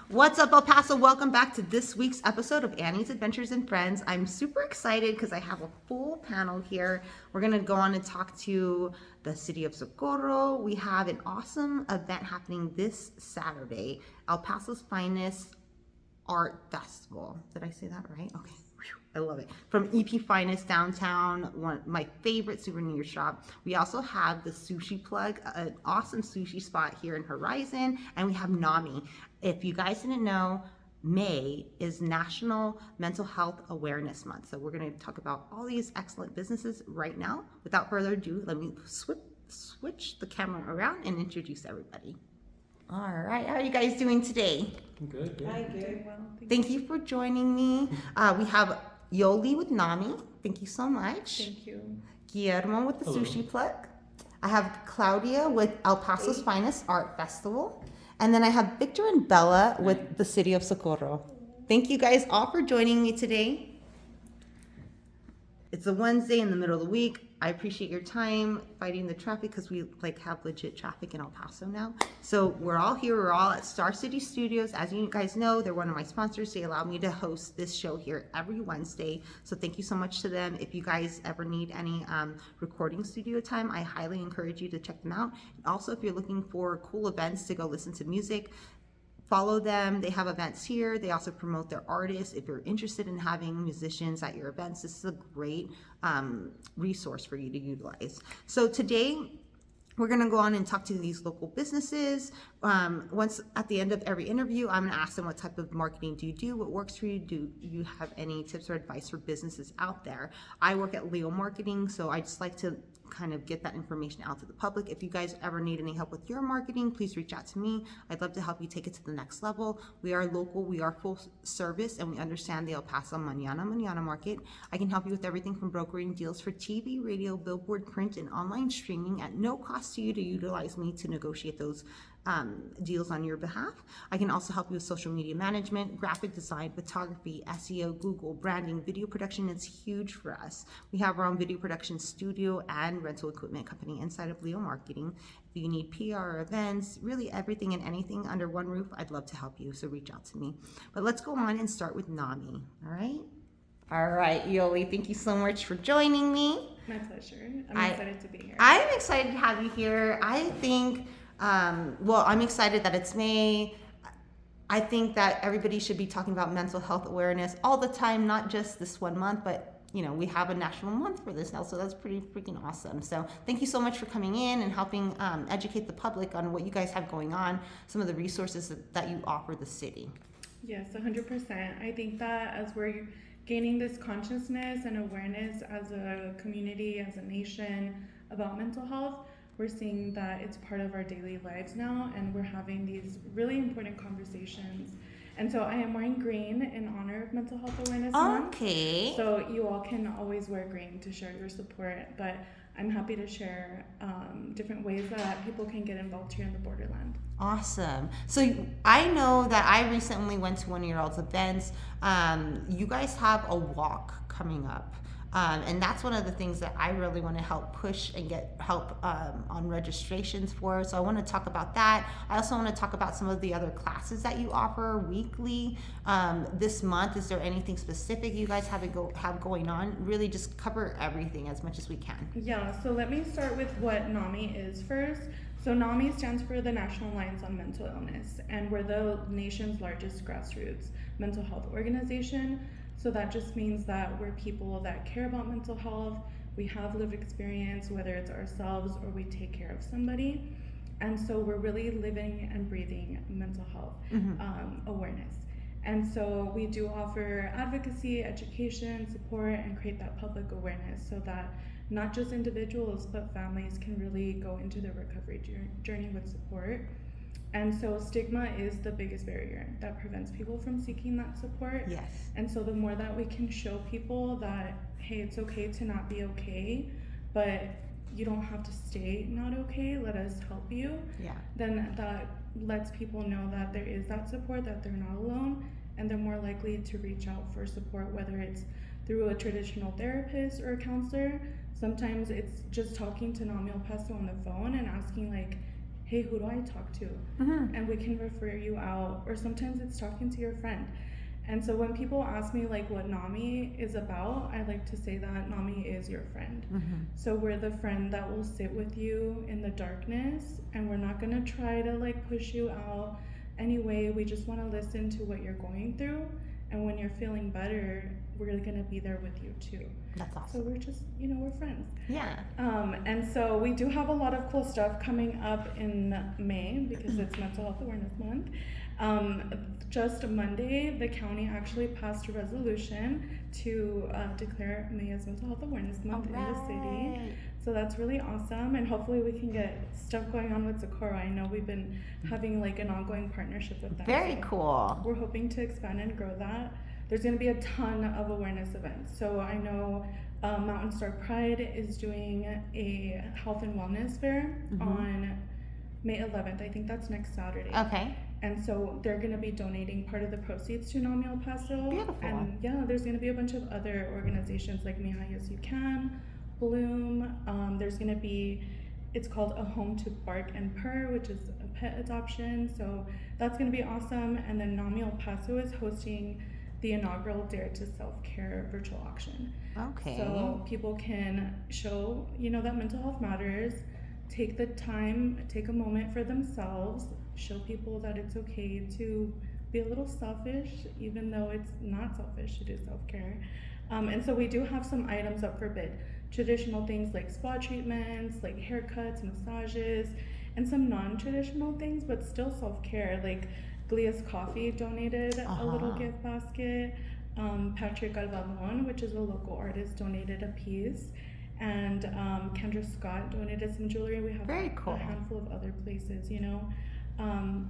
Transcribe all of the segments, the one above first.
What's up, El Paso? Welcome back to this week's episode of Annie's Adventures and Friends. I'm super excited because I have a full panel here. We're going to go on and talk to the City of Socorro. We have an awesome event happening this Saturday, El Paso's finest art festival. Did I say that right? Okay. I love it. From EP Finest downtown, my favorite souvenir shop. We also have the Sushi Plugg, an awesome sushi spot here in Horizon, and we have Nami. If you guys didn't know, May is National Mental Health Awareness Month. So we're going to talk about all these excellent businesses right now. Without further ado, let me switch the camera around and introduce everybody. All right, how are you guys doing today? Good. Hi, good. Well, Thank you for joining me. We have Yoli with Nami. Thank you so much. Thank you. Guillermo with the Hello. Sushi Plugg. I have Claudia with El Paso's Finest Art Festival. And then I have Victor and Bella with the City of Socorro. Thank you guys all for joining me today. It's a Wednesday in the middle of the week. I appreciate your time fighting the traffic because we have legit traffic in El Paso now. So we're all here. We're all at Star City Studios. As you guys know, they're one of my sponsors. They allow me to host this show here every Wednesday. So thank you so much to them. If you guys ever need any recording studio time, I highly encourage you to check them out. And also, if you're looking for cool events to go listen to music, follow them. They have events here. They also promote their artists. If you're interested in having musicians at your events, this is a great resource for you to utilize. So today, we're going to go on and talk to these local businesses. Once at the end of every interview, I'm going to ask them what type of marketing do you do, what works for you, do you have any tips or advice for businesses out there. I work at Leo Marketing, so I just like to kind of get that information out to the public. If you guys ever need any help with your marketing, please reach out to me. I'd love to help you take it to the next level. We are local, we are full service, and we understand the El Paso Mañana market. I can help you with everything from brokering deals for TV, radio, billboard, print, and online streaming at no cost to you to utilize me to negotiate those deals on your behalf. I can also help you with social media management, graphic design, photography, SEO, Google, branding, video production is huge for us. We have our own video production studio and rental equipment company inside of Leo Marketing. If you need PR events, really everything and anything under one roof, I'd love to help you, so reach out to me. But let's go on and start with Nami, all right? All right, Yoli, thank you so much for joining me. My pleasure. I'm excited to be here. I'm excited to have you here. I think I'm excited that it's May. I think that everybody should be talking about mental health awareness all the time, not just this one month, but we have a national month for this now, so that's pretty freaking awesome. So thank you so much for coming in and helping educate the public on what you guys have going on, some of the resources that you offer the city. Yes, 100%. I think that as we're gaining this consciousness and awareness as a community, as a nation about mental health, we're seeing that it's part of our daily lives now, and we're having these really important conversations. And so I am wearing green in honor of Mental Health Awareness Month. Okay. So you all can always wear green to show your support, but I'm happy to share different ways that people can get involved here in the borderland. Awesome. So I know that I recently went to one of your all's events. You guys have a walk coming up. And that's one of the things that I really want to help push and get help on registrations for. So I want to talk about that. I also want to talk about some of the other classes that you offer weekly. This month, is there anything specific you guys have going on? Really just cover everything as much as we can. Yeah, so let me start with what NAMI is first. So NAMI stands for the National Alliance on Mental Illness, and we're the nation's largest grassroots mental health organization. So that just means that we're people that care about mental health. We have lived experience, whether it's ourselves or we take care of somebody. And so we're really living and breathing mental health awareness. And so we do offer advocacy, education, support, and create that public awareness so that not just individuals, but families can really go into their recovery journey with support. And so stigma is the biggest barrier that prevents people from seeking that support. Yes. And so the more that we can show people that, hey, it's okay to not be okay, but you don't have to stay not okay, let us help you. Yeah. Then that lets people know that there is that support, that they're not alone, and they're more likely to reach out for support, whether it's through a traditional therapist or a counselor. Sometimes it's just talking to Nami El Paso on the phone and asking hey, who do I talk to? And we can refer you out. Or sometimes it's talking to your friend. And so when people ask me like what Nami is about, I like to say that Nami is your friend. So we're the friend that will sit with you in the darkness, and we're not gonna try to like push you out anyway. We just want to listen to what you're going through, and when you're feeling better, we're gonna be there with you too. That's awesome. So we're just, we're friends. Yeah. And so we do have a lot of cool stuff coming up in May because it's Mental Health Awareness Month. Just Monday, the county actually passed a resolution to declare May as Mental Health Awareness Month in the city. So that's really awesome, and hopefully we can get stuff going on with Socorro. I know we've been having like an ongoing partnership with them. Very cool. We're hoping to expand and grow that. There's going to be a ton of awareness events. So I know Mountain Star Pride is doing a health and wellness fair on May 11th. I think that's next Saturday. Okay. And so they're going to be donating part of the proceeds to Nami of El Paso. Beautiful. And yeah, there's going to be a bunch of other organizations like Mija Yes You Can, Bloom. There's going to be, it's called A Home to Bark and Purr, which is a pet adoption. So that's going to be awesome. And then Nami of El Paso is hosting the inaugural Dare to Self-Care virtual auction. Okay. So people can show, that mental health matters, take the time, take a moment for themselves, show people that it's okay to be a little selfish, even though it's not selfish to do self-care. And so we do have some items up for bid. Traditional things like spa treatments, like haircuts, massages, and some non-traditional things, but still self-care, like Glia's Coffee donated a little gift basket. Patrick Alvadon, which is a local artist, donated a piece. And Kendra Scott donated some jewelry. We have Very cool. a handful of other places,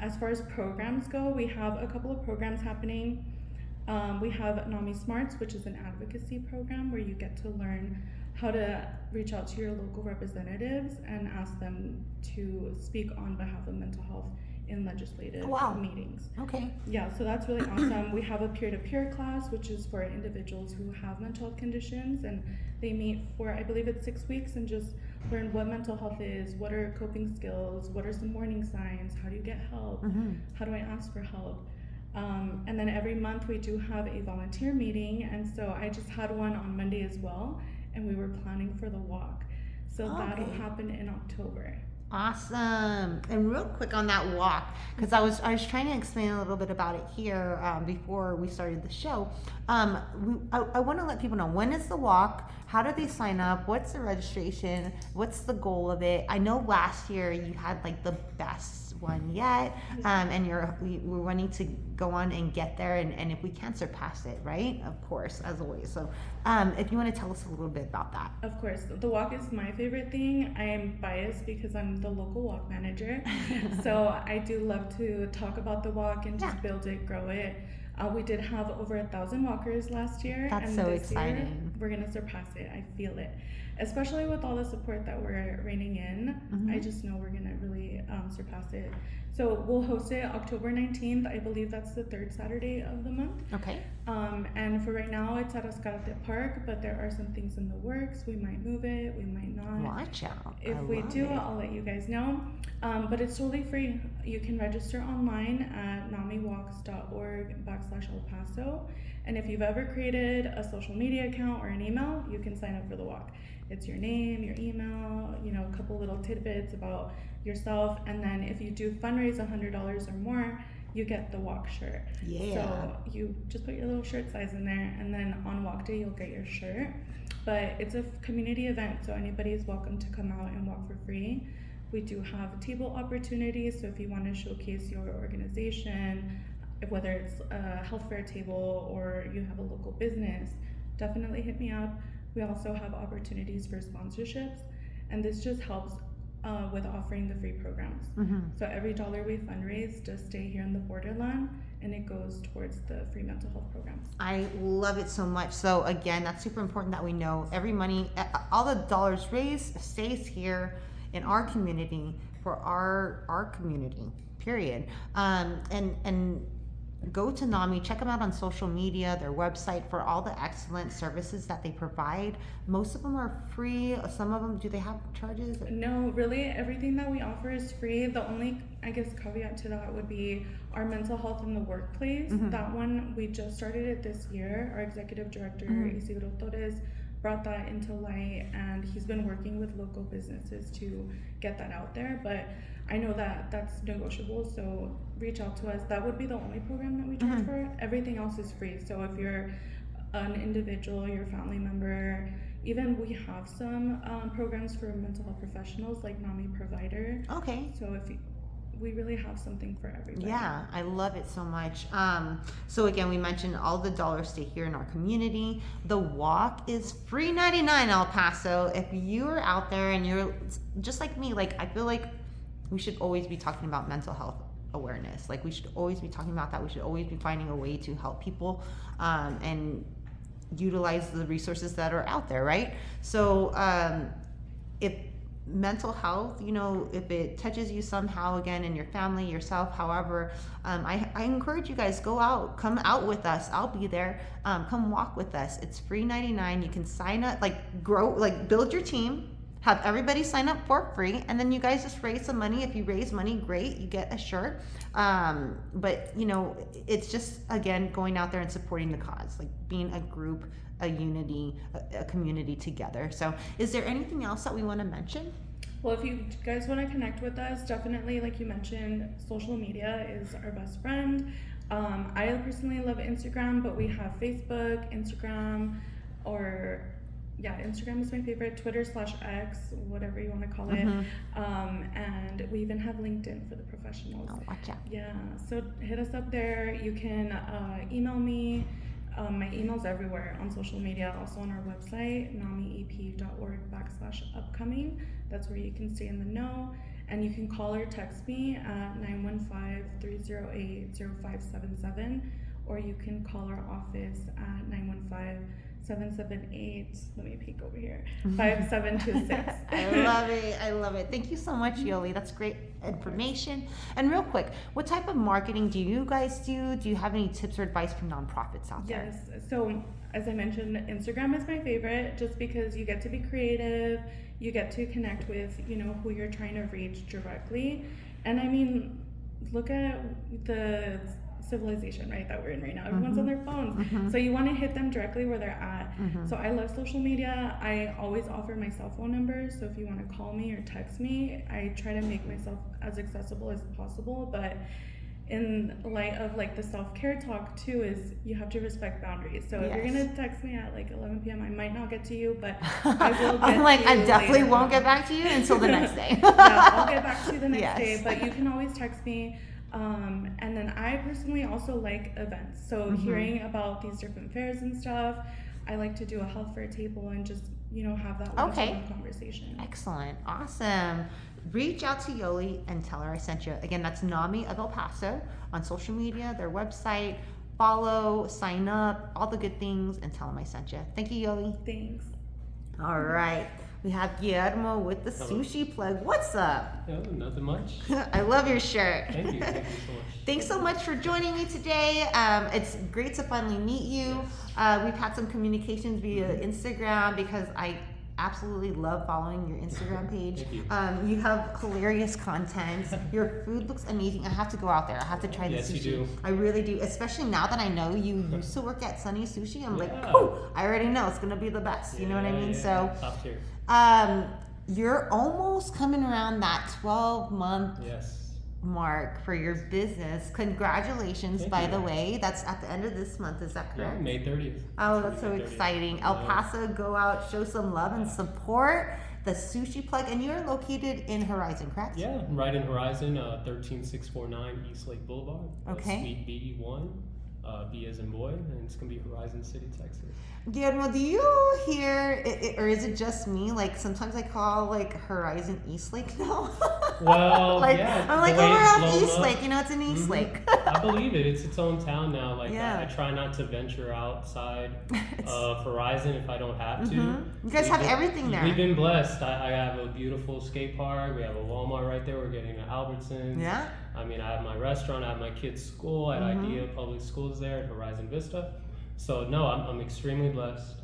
As far as programs go, we have a couple of programs happening. We have Nami Smarts, which is an advocacy program where you get to learn how to reach out to your local representatives and ask them to speak on behalf of mental health in legislative meetings. Okay. Yeah, so that's really awesome. We have a peer-to-peer class, which is for individuals who have mental health conditions, and they meet for, I believe it's 6 weeks, and just learn what mental health is, what are coping skills, what are some warning signs, how do you get help, how do I ask for help. And then every month we do have a volunteer meeting, and so I just had one on Monday as well, and we were planning for the walk. So that'll happen in October. Awesome. And real quick on that walk, because I was trying to explain a little bit about it here before we started the show. I want to let people know, when is the walk? How do they sign up? What's the registration? What's the goal of it? I know last year you had like the best one yet, and we're wanting to go on and get there, and if we can surpass it, right? Of course, as always. So if you want to tell us a little bit about that. Of course, the walk is my favorite thing. I am biased because I'm the local walk manager, so I do love to talk about the walk and just build it, grow it. We did have over 1,000 walkers last year. That's and so this exciting. Year, we're gonna surpass it. I feel it, especially with all the support that we're reining in. I just know we're gonna really surpass it. So we'll host it October 19th. I believe that's the third Saturday of the month. Okay. And for right now, it's at Escalante Park, but there are some things in the works. We might move it, we might not. Watch out. If we do, I'll let you guys know. But it's totally free. You can register online at namiwalks.org/El Paso. And if you've ever created a social media account or an email, you can sign up for the walk. It's your name, your email, a couple little tidbits about yourself. And then if you do fundraise $100 or more, you get the walk shirt. Yeah. So you just put your little shirt size in there, and then on walk day, you'll get your shirt. But it's a community event, so anybody is welcome to come out and walk for free. We do have table opportunities, so if you want to showcase your organization, whether it's a health fair table or you have a local business, definitely hit me up. We also have opportunities for sponsorships, and this just helps with offering the free programs. So every dollar we fundraise does stay here in the borderland, and it goes towards the free mental health programs. I love it so much. So again, that's super important that we know every money, all the dollars raised stays here in our community for our community, period. And go to Nami, check them out on social media, their website, for all the excellent services that they provide. Most of them are free. Some of them, do they have charges? No, really, everything that we offer is free. The only, I guess, caveat to that would be our mental health in the workplace. That one, we just started it this year. Our executive director, Isidro Torres, brought that into light, and he's been working with local businesses to get that out there. But I know that that's negotiable, so reach out to us. That would be the only program that we charge for. Everything else is free. So if you're an individual, your family member, even we have some programs for mental health professionals like Nami Provider. Okay. So if you, we really have something for everybody. Yeah, I love it so much. So again, we mentioned all the dollars stay here in our community. The walk is free 99 El Paso. If you're out there and you're just like me, like I feel like we should always be talking about mental health awareness. Like we should always be talking about that. We should always be finding a way to help people and utilize the resources that are out there, right? So if mental health, you know, if it touches you somehow, again, in your family, yourself, however, I encourage you guys, go out, come out with us. I'll be there. Come walk with us. It's free 99. You can sign up, like grow, like build your team, have everybody sign up for free, and then you guys just raise some money. If you raise money, great, you get a shirt. But you know, it's just, again, going out there and supporting the cause, like being a group, a unity, a community together. So is there anything else that we want to mention? Well, if you guys want to connect with us, definitely, like you mentioned, social media is our best friend. I personally love Instagram, but we have Facebook, Instagram, or Instagram is my favorite, Twitter/X, whatever you want to call it. And we even have LinkedIn for the professionals. Oh, watch out. Yeah, so hit us up there. You can email me. My email's everywhere on social media, also on our website, namiep.org/upcoming. That's where you can stay in the know. And you can call or text me at 915-308-0577, or you can call our office at 915-778, let me peek over here, 5726. I love it. Thank you so much, Yoli. That's great information. And real quick, what type of marketing do you guys do? Do you have any tips or advice for nonprofits out there? Yes, so as I mentioned, Instagram is my favorite, just because you get to be creative, you get to connect with, you know, who you're trying to reach directly. And I mean, look at the civilization, right, that we're in right now. Everyone's on their phones. So you want to hit them directly where they're at. So I love social media. I always offer my cell phone number, so if you want to call me or text me, I try to make myself as accessible as possible. But in light of like the self-care talk too, is you have to respect boundaries. So if you're gonna text me at like 11 p.m, I might not get to you, but I will get I'm like, to you I definitely later. won't get back to you until the next day. Yeah, I'll get back to you the next day, Yes. but you can always text me. And then I personally also like events. So hearing about these different fairs and stuff, I like to do a health fair table and just, you know, have that one-to-one conversation. Excellent. Awesome. Reach out to Yoli and tell her I sent you. Again, that's Nami of El Paso on social media, their website. Follow, sign up, all the good things, and tell them I sent you. Thank you, Yoli. Thanks. All right. We have Guillermo with the Sushi Plugg. What's up? No, nothing much. I love your shirt. Thank you so much. Thanks so much for joining me today. It's great to finally meet you. We've had some communications via Instagram because I absolutely love following your Instagram page. Thank you. You have hilarious content. Your food looks amazing. I have to go out there. I have to try the Yes, sushi. you do. I really do, especially now that I know you used to work at Sunny Sushi. I'm like, Yeah. oh, I already know it's gonna be the best. You know what I mean? So, top tier. you're almost coming around that 12-month Yes. mark for your business. Congratulations, Thank by you. the way. That's at the end of this month. Is that Yeah, correct? May 30th. Oh, that's so May 30th. exciting. El Yeah. Paso, go out, show some love and support the Sushi Plugg. And you're located in Horizon, correct? Yeah, right in Horizon, 13649 East Lake Boulevard. Okay. Suite BE1, B as in boy, and it's gonna be Horizon City, Texas. Guillermo, do you hear, or is it just me? Like sometimes I call like Horizon East Lake now. Well, like, yeah, I'm like, the oh, way we're it's off blown East up. Lake. You know, it's an East Mhm. Lake. I believe it. It's its own town now. Like Yeah. I try not to venture outside It's- of Horizon if I don't have to. Mhm. You guys have everything there. We've been blessed. I have a beautiful skate park. We have a Walmart right there. We're getting an Albertsons. Yeah. I mean, I have my restaurant, I have my kids' school at Idea Public Schools there at Horizon Vista. So no, I'm extremely blessed.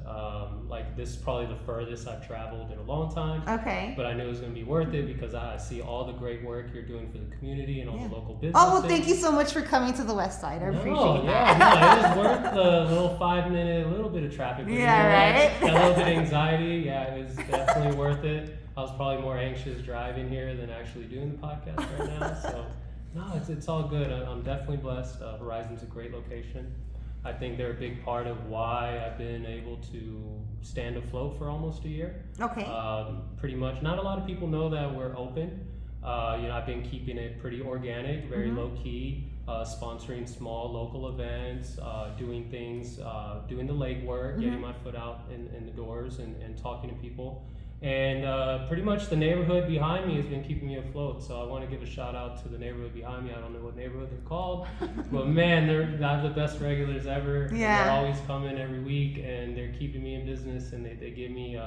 Like this is probably the furthest I've traveled in a long time. Okay. But I knew it was going to be worth it because I see all the great work you're doing for the community and all the local businesses. Oh, well, thank you so much for coming to the West Side. I appreciate that. No, it was worth the little 5 minute, little bit of traffic. Yeah, right? That little bit of anxiety. Yeah, it was definitely worth it. I was probably more anxious driving here than actually doing the podcast right now. So, no, it's all good. I'm definitely blessed. Horizon's a great location. I think they're a big part of why I've been able to stand afloat for almost a year. Okay. Pretty much. Not a lot of people know that we're open. I've been keeping it pretty organic, very low key, sponsoring small local events, doing things, doing the legwork, getting my foot out in the doors and talking to people. And pretty much the neighborhood behind me has been keeping me afloat. So I want to give a shout out to the neighborhood behind me. I don't know what neighborhood they're called, but man, they're the best regulars ever. Yeah. They're always coming every week, and they're keeping me in business, and they give me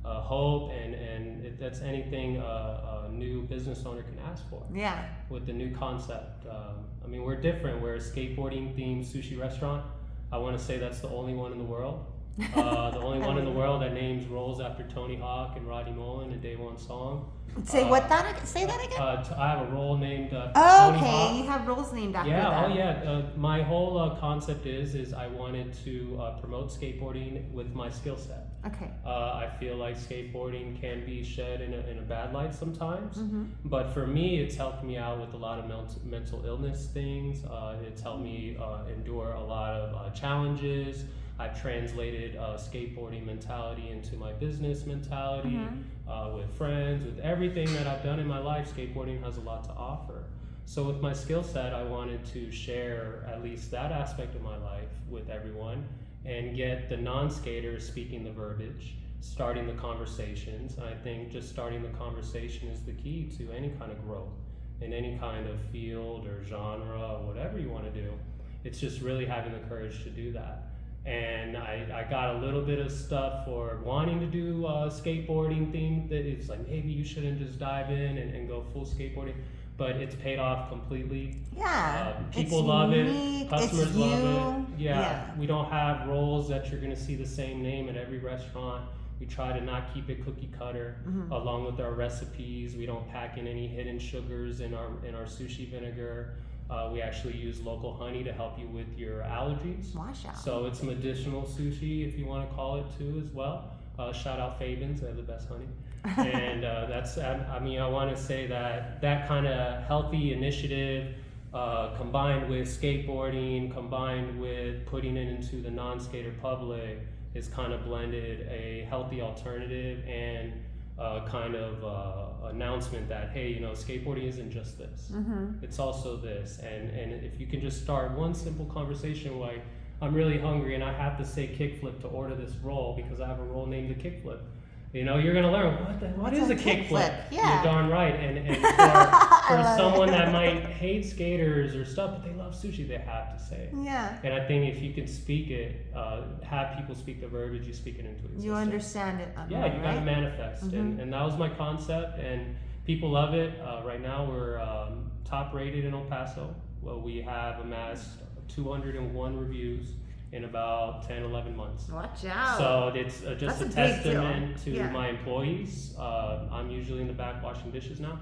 hope, and that's anything a new business owner can ask for. Yeah. With the new concept, I mean, we're different. We're a skateboarding themed sushi restaurant. I want to say that's the only one in the world. The only one in the world that names rolls after Tony Hawk and Roddy Mullen and Day One Song. Say say that again? I have a roll named Tony okay, Hawk. you have roles named after Yeah, that. oh yeah. My whole concept is I wanted to promote skateboarding with my skill set. Okay. I feel like skateboarding can be shed in a bad light sometimes, but for me, it's helped me out with a lot of mental illness things. It's helped me endure a lot of challenges. I've translated skateboarding mentality into my business mentality with friends, with everything that I've done in my life. Skateboarding has a lot to offer. So with my skill set, I wanted to share at least that aspect of my life with everyone and get the non-skaters speaking the verbiage, starting the conversations. And I think just starting the conversation is the key to any kind of growth in any kind of field or genre or whatever you want to do. It's just really having the courage to do that. And I got a little bit of stuff for wanting to do skateboarding theme that it's like maybe you shouldn't just dive in and go full skateboarding, but it's paid off completely. Yeah. People love unique. it, customers it's love it. Yeah. We don't have roles that you're gonna see the same name at every restaurant. We try to not keep it cookie cutter. Along with our recipes, we don't pack in any hidden sugars in our sushi vinegar. We actually use local honey to help you with your allergies. Wash out. So it's medicinal sushi, if you want to call it too, as well. Shout out Fabens, they have the best honey. And that's, I mean, I want to say that kind of healthy initiative combined with skateboarding, combined with putting it into the non-skater public is kind of blended a healthy alternative and kind of announcement that, hey, you know, skateboarding isn't just this. It's also this. And if you can just start one simple conversation like, I'm really hungry and I have to say kickflip to order this roll because I have a roll named the kickflip. You know, you're gonna learn what is a kickflip. Yeah. You're darn right. And for someone that might hate skaters or stuff, but they love sushi, they have to say it. Yeah. And I think if you can speak it, have people speak the verbiage, you speak it into existence. You understand it. Yeah, you gotta manifest. And that was my concept, and people love it. Right now we're top rated in El Paso. Well, we have amassed 201 reviews in about 10, 11 months. Watch out. So it's just That's a a big testament deal. to Yeah. my employees. I'm usually in the back washing dishes now.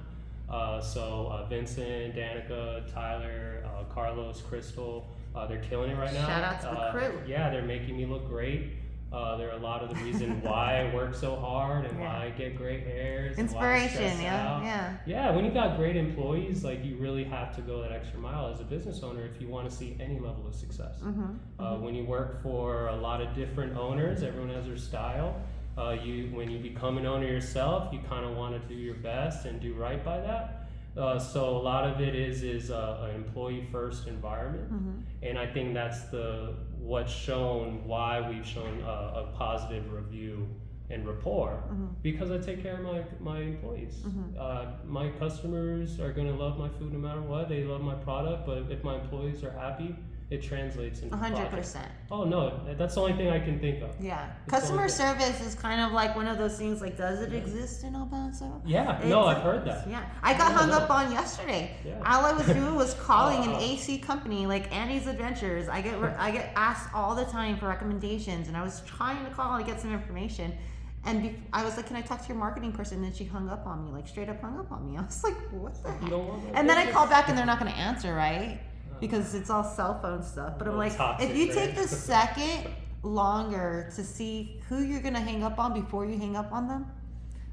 So Vincent, Danica, Tyler, Carlos, Crystal, they're killing it right now. Shout out to the crew. Yeah, they're making me look great. They're a lot of the reason why I work so hard and why I get gray hairs. Inspiration, and why I stress out. Yeah, when you got great employees, like you really have to go that extra mile as a business owner if you want to see any level of success. When you work for a lot of different owners, everyone has their style. When you become an owner yourself, you kind of want to do your best and do right by that. So a lot of it is an employee first environment, and I think that's what's shown why we've shown a positive review and rapport, because I take care of my employees. My customers are going to love my food no matter what. They love my product, but if my employees are happy, it translates into 100%. profit. Oh no, that's the only thing I can think of. Yeah. It's the Customer only thing. service is kind of like one of those things, like, does it exist in El Paso? Yeah, no, I've heard that. Yeah. I got hung up on yesterday. Yeah. All I was doing was calling an Oh. AC company, like Annie's Adventures. I get asked all the time for recommendations, and I was trying to call and get some information. And I was like, can I talk to your marketing person? And then she hung up on me, like straight up hung up on me. I was like, what the heck? You don't want that And then I business. called back and they're not going to answer, right? Because it's all cell phone stuff. But I'm like, Toxic, if you right? take the second longer to see who you're going to hang up on before you hang up on them,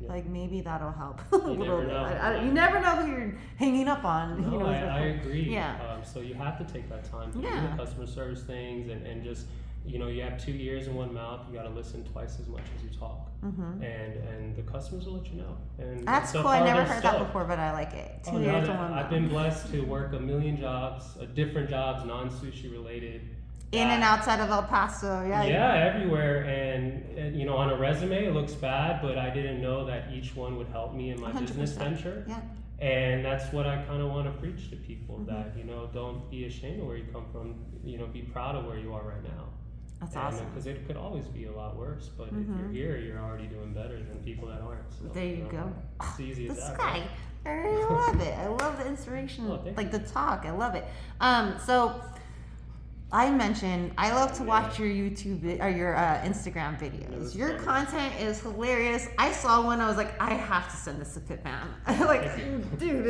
Yeah. like maybe that'll help a little never bit. know. You never know who you're hanging up on. No, you know, I agree. Yeah. So you have to take that time to do Yeah. the customer service things and just, you know, you have 2 ears and 1 mouth. You got to listen twice as much as you talk, and the customers will let you know. And That's so cool. I far, never they're heard that stoked. before, but I like it. 2 Oh, years no, and 1 I've month. been blessed to work a million jobs, different jobs, non-sushi related. In and outside of El Paso. Yeah. Yeah, everywhere. And, you know, on a resume, it looks bad, but I didn't know that each one would help me in my 100%. business venture. Yeah. And that's what I kind of want to preach to people, Mm-hmm. that, you know, don't be ashamed of where you come from. You know, be proud of where you are right now. That's awesome. Because it could always be a lot worse, but if you're here, you're already doing better than people that aren't. So, There you know, go. It's easy The as that. sky. right? I love it. I love the inspiration, Oh, thank like the talk. I love it. So I mentioned I love to watch your YouTube or your Instagram videos. That's Your funny. content is hilarious. I saw one. I was like, I have to send this to Pitman. Like, dude,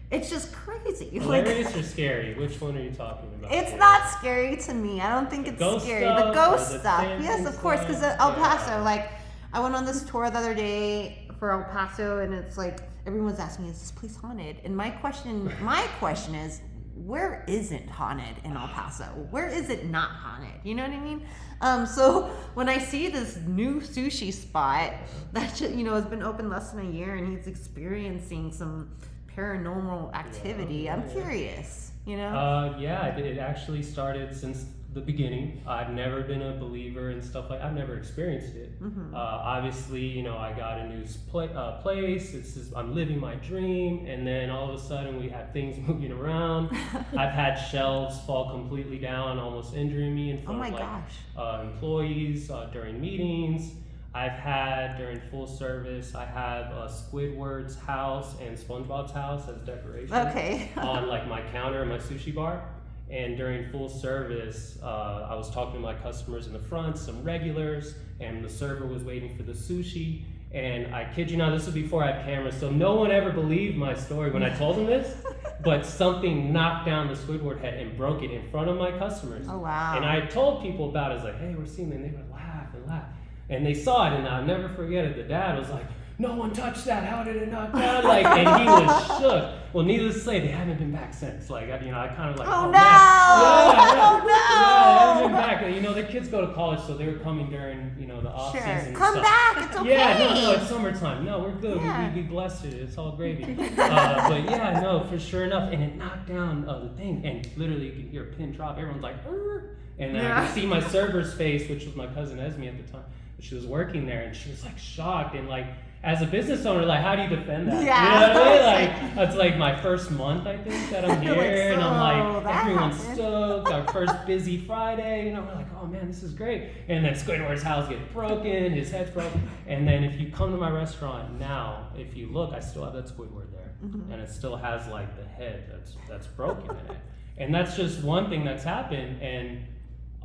it's just crazy. Hilarious Like, or scary? Which one are you talking about? it's not scary to me. I don't think The it's ghost scary. stuff The ghost or the stuff. dancing Yes, of course, because stuff? El Paso, Yeah. like, I went on this tour the other day for El Paso, and it's like everyone's asking me, "Is this place haunted?" And my question is, where isn't haunted in El Paso? Where is it not haunted? You know what I mean? So when I see this new sushi spot that has been open less than a year, and he's experiencing some paranormal activity, I'm curious. You know? Yeah, it actually started since the beginning. I've never been a believer in stuff like I've never experienced it. Obviously, you know, I got a new place. It's just, I'm living my dream, and then all of a sudden we have things moving around. I've had shelves fall completely down, almost injuring me in front Oh my of gosh. Employees during meetings. I've had during full service. I have Squidward's house and SpongeBob's house as decoration Okay. on like my counter in my sushi bar. And during full service, I was talking to my customers in the front, some regulars, and the server was waiting for the sushi. And I kid you not, this was before I had cameras, so no one ever believed my story when I told them this. But something knocked down the Squidward head and broke it in front of my customers. Oh, wow. And I told people about it. I was like, hey, we're seeing it. And they would laugh and laugh. And they saw it, and I'll never forget it. The dad was like, no one touched that. How did it knock down? Like, and he was shook. Well, needless to say, they haven't been back since. Like, you know, I kind of like, Oh, no! man. Yeah, Oh, no! Yeah, they haven't been back. You know, the kids go to college, so they were coming during, you know, the off Sure. season. Come stuff. back. It's okay. Yeah, no, it's summertime. No, we're good. Yeah. We blessed it. It's all gravy. But yeah, no, for sure enough. And it knocked down the thing, and literally you can hear a pin drop. Everyone's like, "Arr!" And then I Yeah. could see my server's face, which was my cousin Esme at the time. She was working there, and she was like shocked. And like, as a business owner, like, how do you defend that? Yeah. You know what I mean? Like, it's like my first month, I think, that I'm here, Like, and I'm so like, that everyone's happened. stoked. Our first busy Friday, you know, we're like, oh man, this is great. And then Squidward's house gets broken, his head's broken. And then if you come to my restaurant now, if you look, I still have that Squidward there, and it still has like the head that's broken in it. And that's just one thing that's happened. And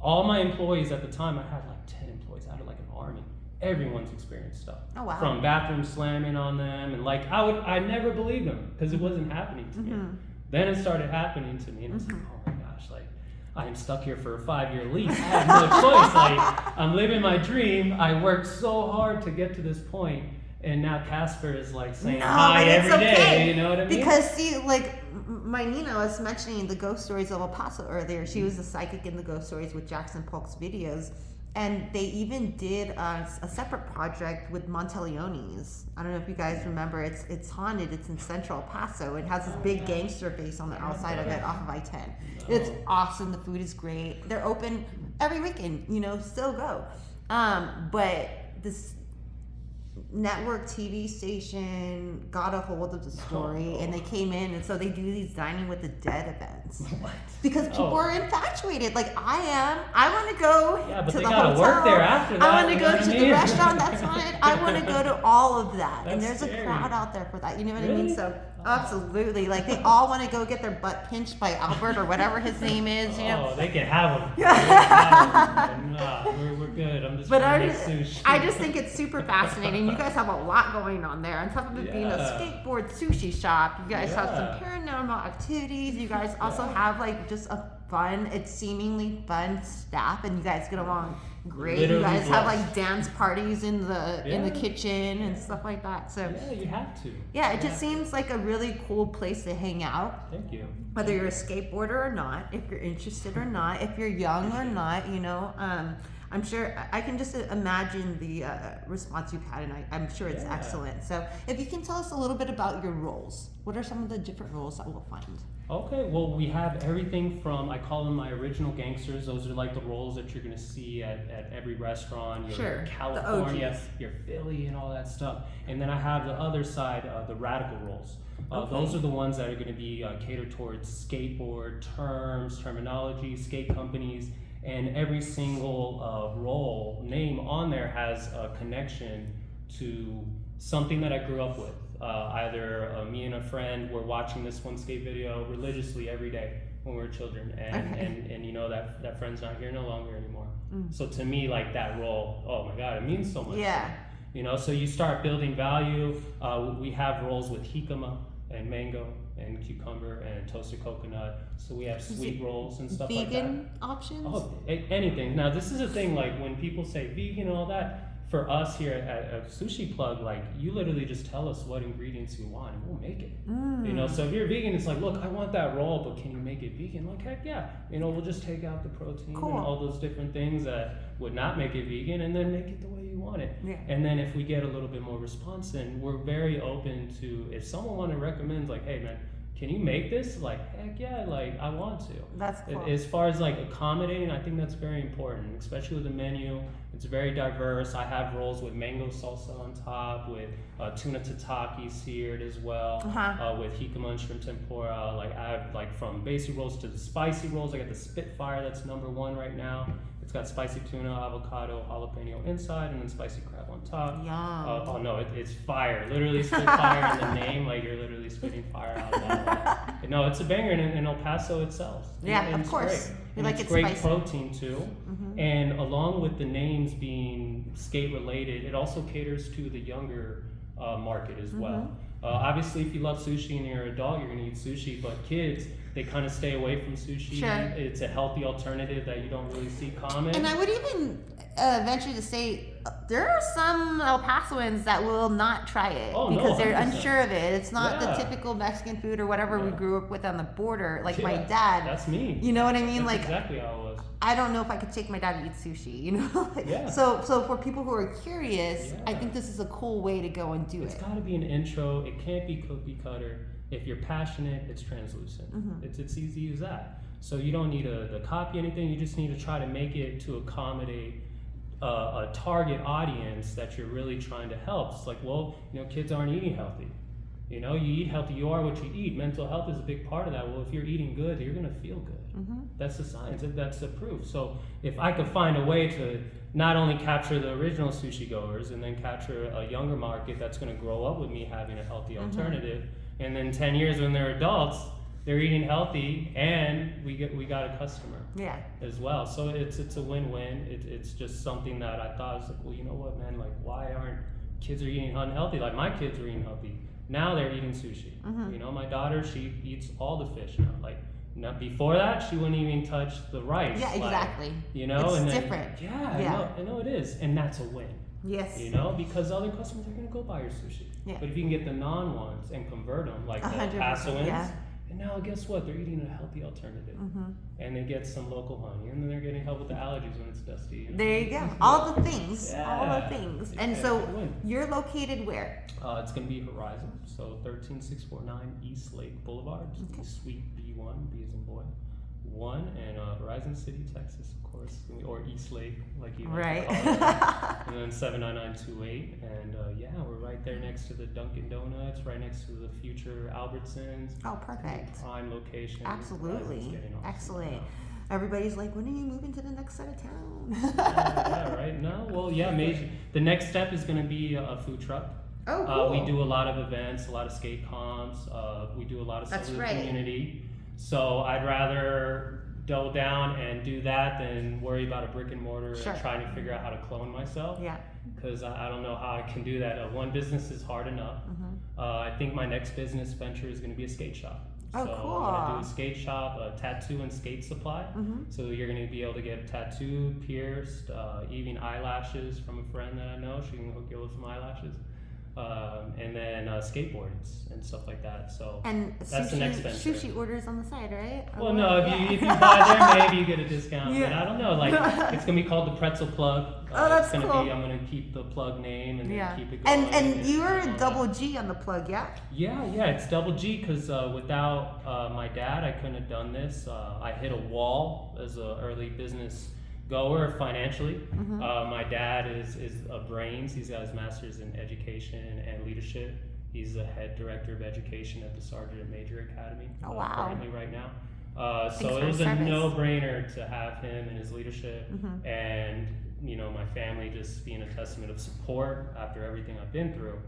all my employees at the time, I had like 10 employees out of like an army. Everyone's experienced stuff. Oh, wow. From bathrooms slamming on them, and like I never believed them because it wasn't happening to me. Then it started happening to me, and it's like, oh my gosh, like I am stuck here for a 5-year lease. I have no choice. Like, I'm living my dream. I worked so hard to get to this point, and now Casper is like saying No, hi but it's every day. okay. You know what I mean? Because see, like my Nina was mentioning the ghost stories of El Paso earlier. She was the psychic in the ghost stories with Jackson Polk's videos, and they even did a separate project with Monteleone's. I don't know if you guys remember. It's haunted. It's in Central El Paso. It has this big gangster face on the outside of it off of I-10. It's awesome. The food is great. They're open every weekend. You know, still go. But this network TV station got a hold of the story and they came in, and so they do these dining with the dead events. What? Because people are infatuated. Like I am. I want to go Yeah, but to they the gotta hotel. work there after that. I want to you go know what to I the mean? restaurant that's on it. I want to go to all of that. And That's there's scary. a crowd out there for that. You know what I Really? mean? So absolutely. Like they all want to go get their butt pinched by Albert or whatever his name is. You know. Oh, they can have them. They can have 'em. Nah, we're good. I'm just But trying I to make sushi. I just think it's super fascinating. You guys have a lot going on there. On top of it being a Yeah. skateboard sushi shop, you guys have some Yeah. paranormal activities. You guys also have like just a fun, it's seemingly fun staff, and you guys get along great. Literally you guys have blessed. like dance parties in the Yeah. kitchen and stuff like that. So Yeah, you have to. yeah, it You just have seems like a really cool place to hang out. to. Thank you. Whether you're a skateboarder or not, if you're interested or not, if you're young or not, you know, I'm sure I can just imagine the response you've had, and I'm sure it's Yeah. excellent. So, if you can tell us a little bit about your roles, what are some of the different roles that we'll find? Okay, well, we have everything from, I call them my original gangsters. Those are like the roles that you're going to see at every restaurant. Your Sure, the California, OGs. your Philly, and all that stuff. And then I have the other side, the radical roles. Okay. Those are the ones that are going to be catered towards skateboard terms, terminology, skate companies, and every single role name on there has a connection to something that I grew up with. Either me and a friend were watching this one skate video religiously every day when we were children, and you know that friend's not here no longer anymore. So to me, like that role, oh my god, it means so much. Yeah. You know, so you start building value. We have roles with jicama and mango and cucumber and toasted coconut. So we have sweet rolls and stuff like that. Vegan options? Oh, anything. Now this is a thing, like when people say vegan and all that, for us here at Sushi Plugg, like you literally just tell us what ingredients you want and we'll make it. You know, so if you're vegan, it's like, look, I want that roll, but can you make it vegan? Like, heck yeah. You know, we'll just take out the protein Cool. and all those different things that would not make it vegan and then make it the way you want it. Yeah. And then if we get a little bit more response, then we're very open to, if someone want to recommend, like, hey man, can you make this? Like, heck yeah, like I want to. That's cool. As far as like accommodating, I think that's very important, especially with the menu. It's very diverse. I have rolls with mango salsa on top, with tuna tataki seared as well, with jicama and shrimp tempura. Like I have like from basic rolls to the spicy rolls. I got the Spitfire that's #1 right now. It's got spicy tuna, avocado, jalapeno inside, and then spicy crab on top. Yum. Oh no, it's fire. Literally Spitfire in the name, like you're literally spitting fire out of that. No, it's a banger in El Paso itself. Yeah, And of it's course. Great. We And like it's it great spicy. protein too. And along with the names being skate related, it also caters to the younger market as well. Obviously, if you love sushi and you're an adult, you're gonna eat sushi. But kids, they kind of stay away from sushi. Sure. It's a healthy alternative that you don't really see common. And I would even venture to say there are some El Pasoans that will not try it Oh, no, because they're 100%. unsure of it. It's not Yeah. the typical Mexican food or whatever we Yeah. grew up with on the border. Like my Yeah, dad, That's me. you know what I mean? That's Like exactly how it was. I don't know if I could take my dad to eat sushi. You know? Like, Yeah. So for people who are curious, I Yeah. think this is a cool way to go and do It's it. got to be an intro. It can't be cookie cutter. If you're passionate, it's translucent. It's easy to use that. So you don't need to copy anything. You just need to try to make it to accommodate a target audience that you're really trying to help. It's like, well, you know, kids aren't eating healthy. You know, you eat healthy, you are what you eat. Mental health is a big part of that. Well, if you're eating good, you're gonna feel good. That's the science. That's the proof. So if I could find a way to not only capture the original sushi goers and then capture a younger market that's gonna grow up with me having a healthy alternative, and then 10 years when they're adults, they're eating healthy, and we got a customer Yeah. as well. So it's a win-win. It's just something that I thought was like, well, you know what, man? Like, why aren't kids are eating unhealthy? Like my kids are eating healthy. Now they're eating sushi. You know, my daughter, she eats all the fish now. Like, now before that, she wouldn't even touch the rice. Yeah, like, exactly. you know, It's and then, different. Yeah, Yeah. I know it is, and that's a win. Yes. You know, because other customers are gonna go buy your sushi. Yeah. But if you can get the non ones and convert them, like the 100%, Pasoans, yeah. and now guess what? They're eating a healthy alternative, and they get some local honey, and then they're getting help with the allergies when it's dusty. You know? There you go. All the things. All the Yeah. things. And Yeah, so win. you're located where? It's gonna be Horizon, so 13649 East Lake Boulevard. It's gonna be Suite B1, B as in boy, 1, and Horizon guys in City, Texas, of course, or East Lake, like you Right. like to call it. And then 79928, and yeah, we're right there next to the Dunkin' Donuts, right next to the future Albertsons. Oh, perfect. Prime location. Absolutely. Excellent. Now. Everybody's like, when are you moving to the next side of town? Yeah, right. No, well, yeah, major. The next step is going to be a food truck. Oh, cool. We do a lot of events, a lot of skate comps. We do a lot of stuff with the community. So I'd rather double down and do that than worry about a brick and mortar and trying to figure out how to clone myself. Yeah. Because I don't know how I can do that. One business is hard enough. I think my next business venture is going to be a skate shop. Oh, so cool. I'm going to do a skate shop, a tattoo and skate supply. So you're going to be able to get tattooed, pierced, even eyelashes from a friend that I know. She can hook you with some eyelashes. And then skateboards and stuff like that. So and that's the next venture. Sushi orders on the side, right? Well, no, if you buy there, maybe you get a discount. But I don't know. Like it's gonna be called the Pretzel Plug. That's it's gonna cool. be. I'm gonna keep the plug name and then keep it going. And you're double G on the plug, yeah? Yeah, it's double G because without my dad, I couldn't have done this. I hit a wall as an early business goer financially. My dad is a brains. He's got his master's in education and leadership. He's the head director of education at the Sergeant Major Academy currently right now. So it was a no-brainer to have him and his leadership, and my family just being a testament of support after everything I've been through.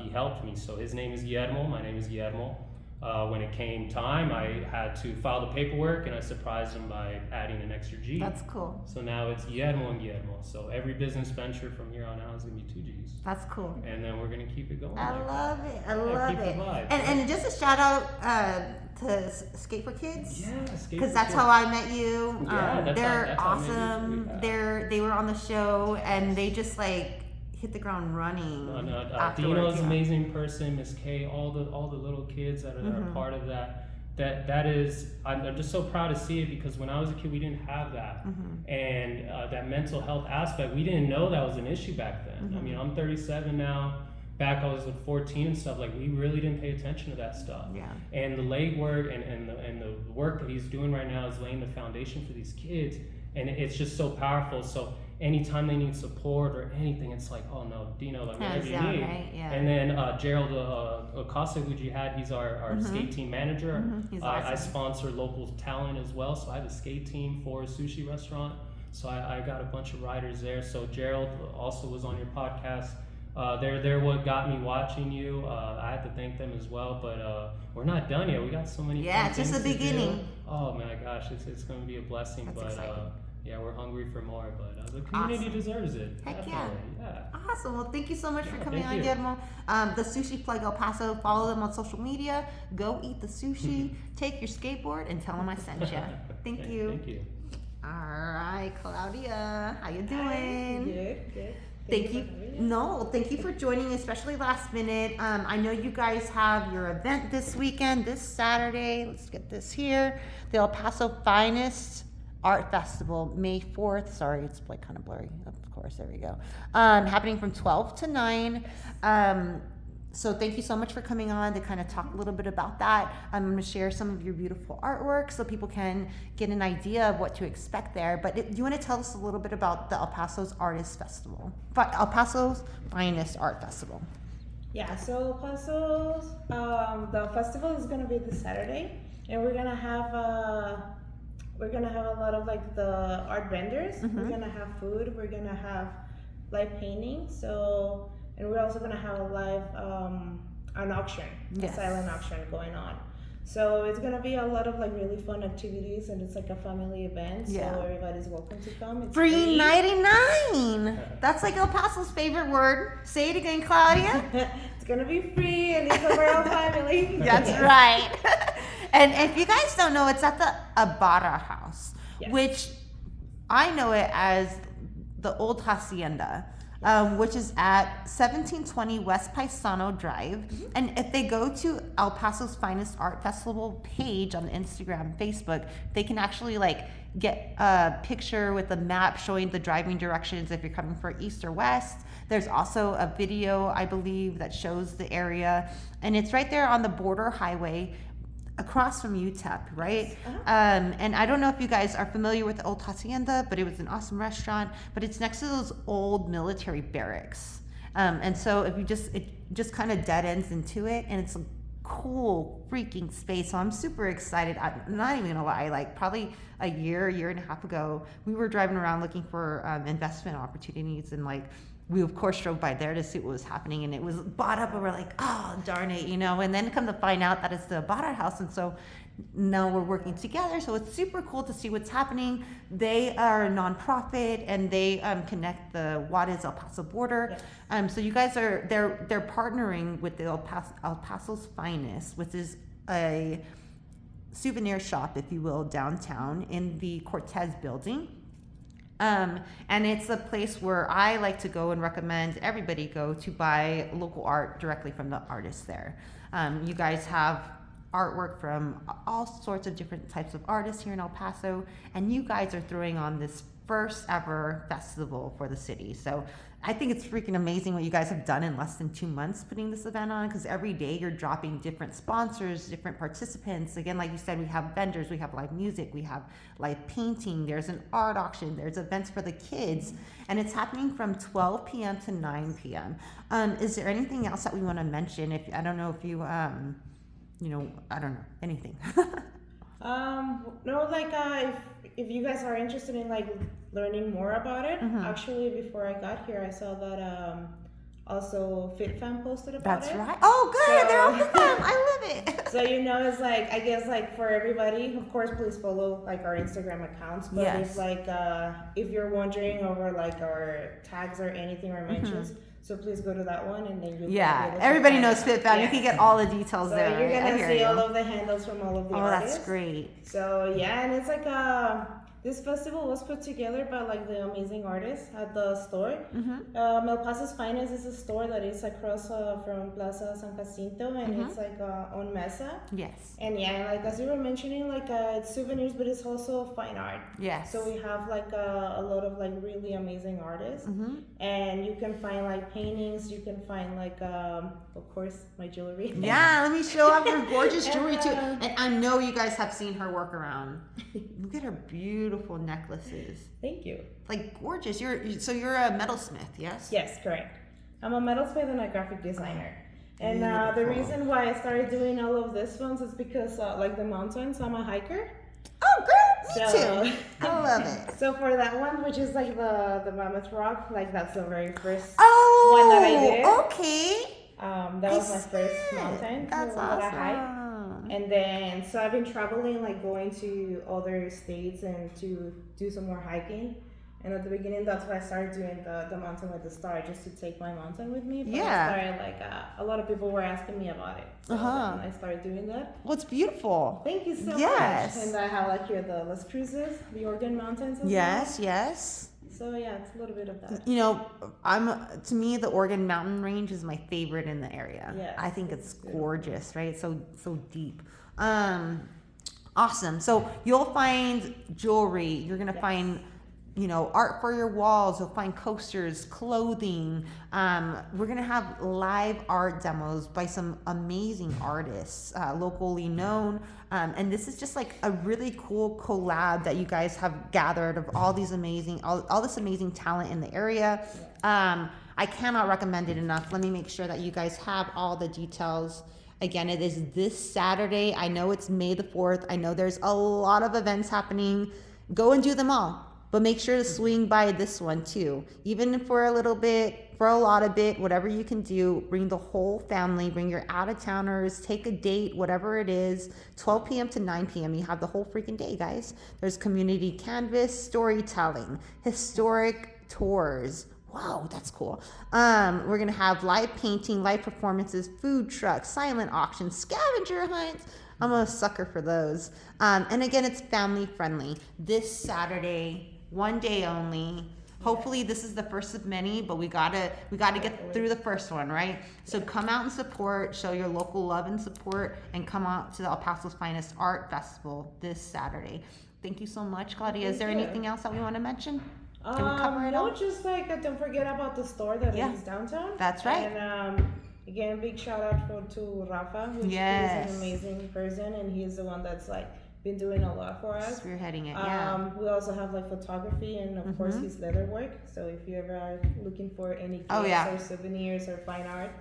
He helped me. So his name is Guillermo. My name is Guillermo. When it came time, I had to file the paperwork, and I surprised him by adding an extra G. That's cool. So now it's Guillermo and Guillermo. So every business venture from here on out is going to be 2 Gs. That's cool. And then we're going to keep it going. I love it. I love keep it. the vibe, and just a shout out to Skate for Kids. Yeah, Skate because for that's Kids. how I met you. They're awesome. They were on the show, and they just like hit the ground running. Dino's an amazing person. Miss K, all the little kids that are part of that. That is, I'm just so proud to see it because when I was a kid, we didn't have that, and that mental health aspect, we didn't know that was an issue back then. I mean, I'm 37 now. Back I was 14 and stuff, like we really didn't pay attention to that stuff. Yeah. And the leg work and the work that he's doing right now is laying the foundation for these kids, and it's just so powerful. So anytime they need support or anything, it's like, oh no, Dino, like whatever you need. Right? Yeah. And then Gerald Acosta, who you had, he's our skate team manager. He's awesome. I sponsor local talent as well, so I have a skate team for a sushi restaurant. So I got a bunch of riders there. So Gerald also was on your podcast. They're what got me watching you. I have to thank them as well, but we're not done yet. We got so many. Yeah, it's just the beginning. Oh my gosh, it's going to be a blessing. That's exciting. Yeah, we're hungry for more, but the community deserves it. Heck definitely. Yeah. Awesome. Well, thank you so much for coming on, Guillermo. The Sushi Plugg El Paso. Follow them on social media. Go eat the sushi. Take your skateboard and tell them I sent you. Thank you. Thank you. All right, Claudia, how you doing? Good. Thank you for joining, especially last minute. I know you guys have your event this weekend, this Saturday. Let's get this here. The El Paso Finest Art Festival, May 4th. Sorry, it's like kind of blurry. Of course, there we go. Happening from 12 to 9. So thank you so much for coming on to kind of talk a little bit about that. I'm going to share some of your beautiful artwork so people can get an idea of what to expect there. But do you want to tell us a little bit about the El Paso's Artist Festival? El Paso's Finest Art Festival. Yeah, so El Paso's, the festival is going to be this Saturday, and we're going to have a lot of like the art vendors. We're going to have food. We're going to have live painting. And we're also going to have a live an auction, a silent auction going on. So it's going to be a lot of like really fun activities, and it's like a family event. So everybody's welcome to come. It's free 99. That's like El Paso's favorite word. Say it again, Claudia. It's going to be free, and it's for our family. That's right. And if you guys don't know, it's at the Ibarra House, which I know it as the old Hacienda. Which is at 1720 West Paisano Drive. And if they go to El Paso's Finest Art Festival page on Instagram, Facebook, they can actually like get a picture with a map showing the driving directions if you're coming for east or west. There's also a video, I believe, that shows the area. And it's right there on the border highway. across from UTEP, right? Uh-huh. And I don't know if you guys are familiar with the old Hacienda, but it was an awesome restaurant. But it's next to those old military barracks. And so if you it just kind of dead ends into it, and it's a cool freaking space. So I'm super excited. I'm not even gonna lie, like probably a year and a half ago, we were driving around looking for investment opportunities, and like we of course drove by there to see what was happening, and it was bought up, and we're like, oh darn it, and then come to find out that it's the bought out house. And so now we're working together, so it's super cool to see what's happening. They are a nonprofit, and they connect the Juarez El Paso border. Yes. So you guys they're partnering with the El Paso's Finest, which is a souvenir shop, if you will, downtown in the Cortez building. And it's a place where I like to go and recommend everybody go to buy local art directly from the artists there. You guys have artwork from all sorts of different types of artists here in El Paso, and you guys are throwing on this first ever festival for the city. So I think it's freaking amazing what you guys have done in less than 2 months putting this event on, because every day you're dropping different sponsors, different participants. Again, like you said, we have vendors, we have live music, we have live painting, there's an art auction, there's events for the kids, and it's happening from 12 p.m. to 9 p.m. Is there anything else that we want to mention? I don't know if you I don't know, anything. No, like if you guys are interested in like learning more about it, actually before I got here, I saw that also FitFam posted about That's it. right. Oh, good. So- They're on FitFam. I love it. So it's like, I guess like for everybody, of course, please follow like our Instagram accounts. But Yes. if like if you're wondering over like our tags or anything or mentions, so please go to that one, and then you. Yeah, everybody knows FitFam. You Yeah. can get all the details So there. you're right? I gonna hear see you. all of the handles from all of the Oh, artists. that's great. So yeah, and it's like this festival was put together by like the amazing artists at the store. El Paso's Finest is a store that is across from Plaza San Jacinto, and it's like on Mesa. Yes. And yeah, like as you were mentioning, like it's souvenirs, but it's also fine art. Yes. So we have like a lot of like really amazing artists, and you can find like paintings. You can find like of course my jewelry. Yeah, let me show off your gorgeous And, jewelry too. And I know you guys have seen her work around. Look at her beautiful necklaces. Thank you. Like gorgeous. You're a metalsmith, yes? Yes, correct. I'm a metalsmith and a graphic designer. And the Beautiful. reason why I started doing all of this ones is because like the mountains, I'm a hiker. Oh, girl, me So- too. I love it. So for that one, which is like the Mammoth Rock, like that's the very first Oh, one that I did. okay. That was I my see first it. mountain That's that I hiked. awesome. And then, so I've been traveling, like going to other states and to do some more hiking. And at the beginning, that's why I started doing the mountain with the star, just to take my mountain with me. But Yeah. I started, like, a lot of people were asking me about it. So then I started doing that. Well, it's beautiful. Thank you so Yes. much. And I have, like, here the Las Cruces, the Oregon Mountains as Yes, yes. well. So, yeah, it's a little bit of that. To me, the Oregon Mountain Range is my favorite in the area. Yes, I think it's it's beautiful. gorgeous, right? So deep. Awesome. So you'll find jewelry. You're gonna Yes. find, art for your walls. You'll find coasters, clothing. We're gonna have live art demos by some amazing artists, locally known. And this is just like a really cool collab that you guys have gathered of all these all this amazing talent in the area. I cannot recommend it enough. Let me make sure that you guys have all the details. Again, it is this Saturday. I know it's May the 4th. I know there's a lot of events happening. Go and do them all. But make sure to swing by this one too. Even for a little bit, for a lot of it, whatever you can do, bring the whole family, bring your out-of-towners, take a date, whatever it is, 12 p.m. to 9 p.m. You have the whole freaking day, guys. There's community canvas, storytelling, historic tours. Wow, that's cool. We're gonna have live painting, live performances, food trucks, silent auctions, scavenger hunts. I'm a sucker for those. And again, it's family friendly. This Saturday, one day only. Hopefully this is the first of many, but we gotta get through the first one, right? So come out and support, show your local love and support, and come out to the El Paso's Finest Art Festival this Saturday. Thank you so much, Claudia. Is there Thank you. anything else that we want to mention? Did we cover it No, all? just like don't forget about the store that Yeah. is downtown. That's right. And Again, big shout out to Rafa, which Yes. is an amazing person, and he's the one that's like been doing a lot for us. Spearheading it, yeah. We also have like photography and of course his leather work. So if you ever are looking for any gifts or souvenirs or fine art,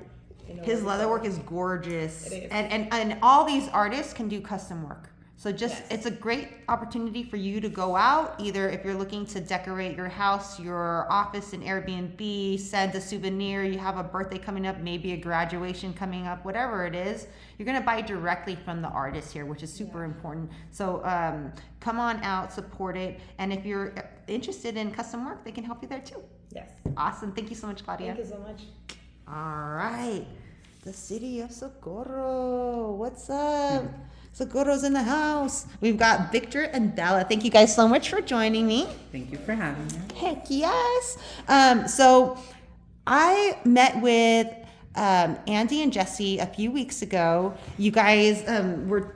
you know, His leather work is gorgeous. It is. And all these artists can do custom work. So it's a great opportunity for you to go out, either if you're looking to decorate your house, your office, an Airbnb, send a souvenir, you have a birthday coming up, maybe a graduation coming up, whatever it is, you're going to buy directly from the artist here, which is super important. So come on out, support it. And if you're interested in custom work, they can help you there too. Yes. Awesome. Thank you so much, Claudia. Thank you so much. All right. The City of Socorro. What's up? Socorro's in the house. We've got Victor and Bella. Thank you guys so much for joining me. Thank you for having me. Heck yes. So I met with Andy and Jesse a few weeks ago. You guys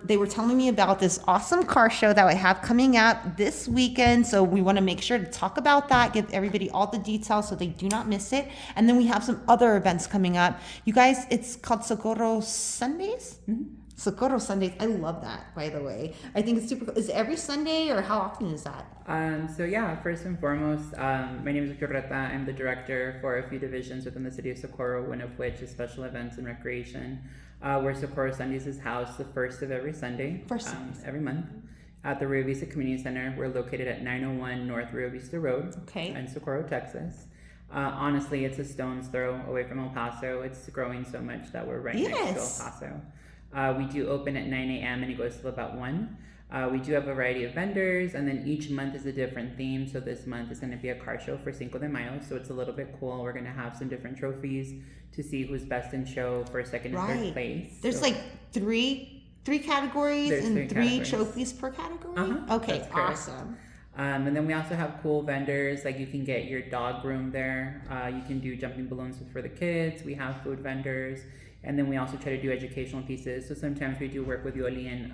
they were telling me about this awesome car show that I have coming up this weekend. So we want to make sure to talk about that, give everybody all the details so they do not miss it. And then we have some other events coming up. You guys, it's called Socorro Sundays. Mm-hmm. Socorro Sundays. I love that, by the way. I think it's super cool. Is it every Sunday or how often is that? So yeah, first and foremost, my name is Victor Reta. I'm the director for a few divisions within the City of Socorro, one of which is special events and recreation, where Socorro Sundays is housed the first of every Sunday, every month. At the Rio Vista Community Center, we're located at 901 North Rio Vista Road in Socorro, Texas. Honestly, it's a stone's throw away from El Paso. It's growing so much that we're right next to El Paso. We do open at 9 a.m. and it goes till about 1. We do have a variety of vendors, and then each month is a different theme. So this month is going to be a car show for Cinco de Mayo, so it's a little bit cool. We're going to have some different trophies to see who's best in show for second and third place. There's like three categories and three trophies per category? Okay, awesome. And then we also have cool vendors, like you can get your dog room there. You can do jumping balloons for the kids. We have food vendors. And then we also try to do educational pieces. So sometimes we do work with Yoli and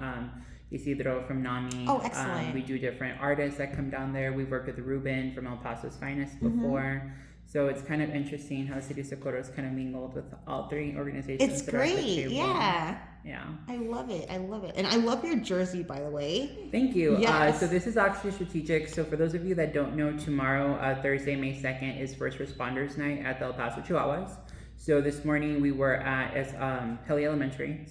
Isidro from Nami. Oh, excellent. We do different artists that come down there. We've worked with Ruben from El Paso's Finest before. So it's kind of interesting how the City of Socorro is kind of mingled with all three organizations. It's great, yeah. I love it. And I love your jersey, by the way. Thank you. Yes. So this is actually strategic. So for those of you that don't know, tomorrow, Thursday, May 2nd, is First Responders Night at the El Paso Chihuahuas. So this morning we were at Pele Elementary,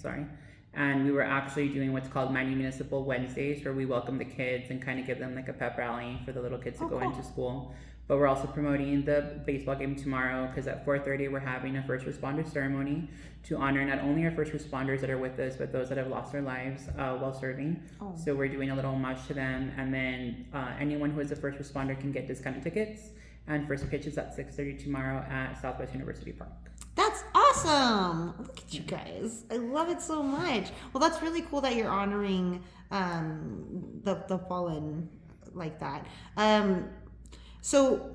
and we were actually doing what's called Mighty Municipal Wednesdays, where we welcome the kids and kind of give them like a pep rally for the little kids to go into school. But we're also promoting the baseball game tomorrow, because at 4:30 we're having a first responder ceremony to honor not only our first responders that are with us, but those that have lost their lives while serving. So we're doing a little homage to them, and then anyone who is a first responder can get discounted tickets. And first pitch is at 6:30 tomorrow at Southwest University Park. That's awesome. Look at you guys. I love it so much. Well, that's really cool that you're honoring the fallen like that. So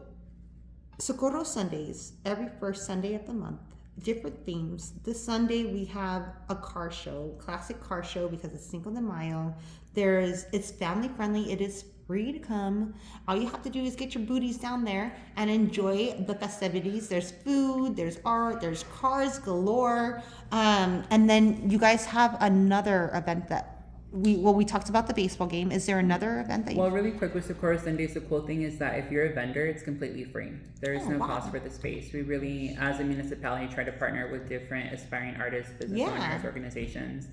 Socorro Sundays, every first Sunday of the month, different themes. This Sunday we have a car show, classic car show, because it's Cinco de Mayo. It's family friendly. It is free to come. All you have to do is get your booties down there and enjoy the festivities. There's food, there's art, there's cars galore. And then you guys have another event that we talked about the baseball game. Is there another event that Well, really quick with Socorro Sundays, the cool thing is that if you're a vendor, it's completely free. There is no cost for the space. We really, as a municipality, try to partner with different aspiring artists, business owners, organizations.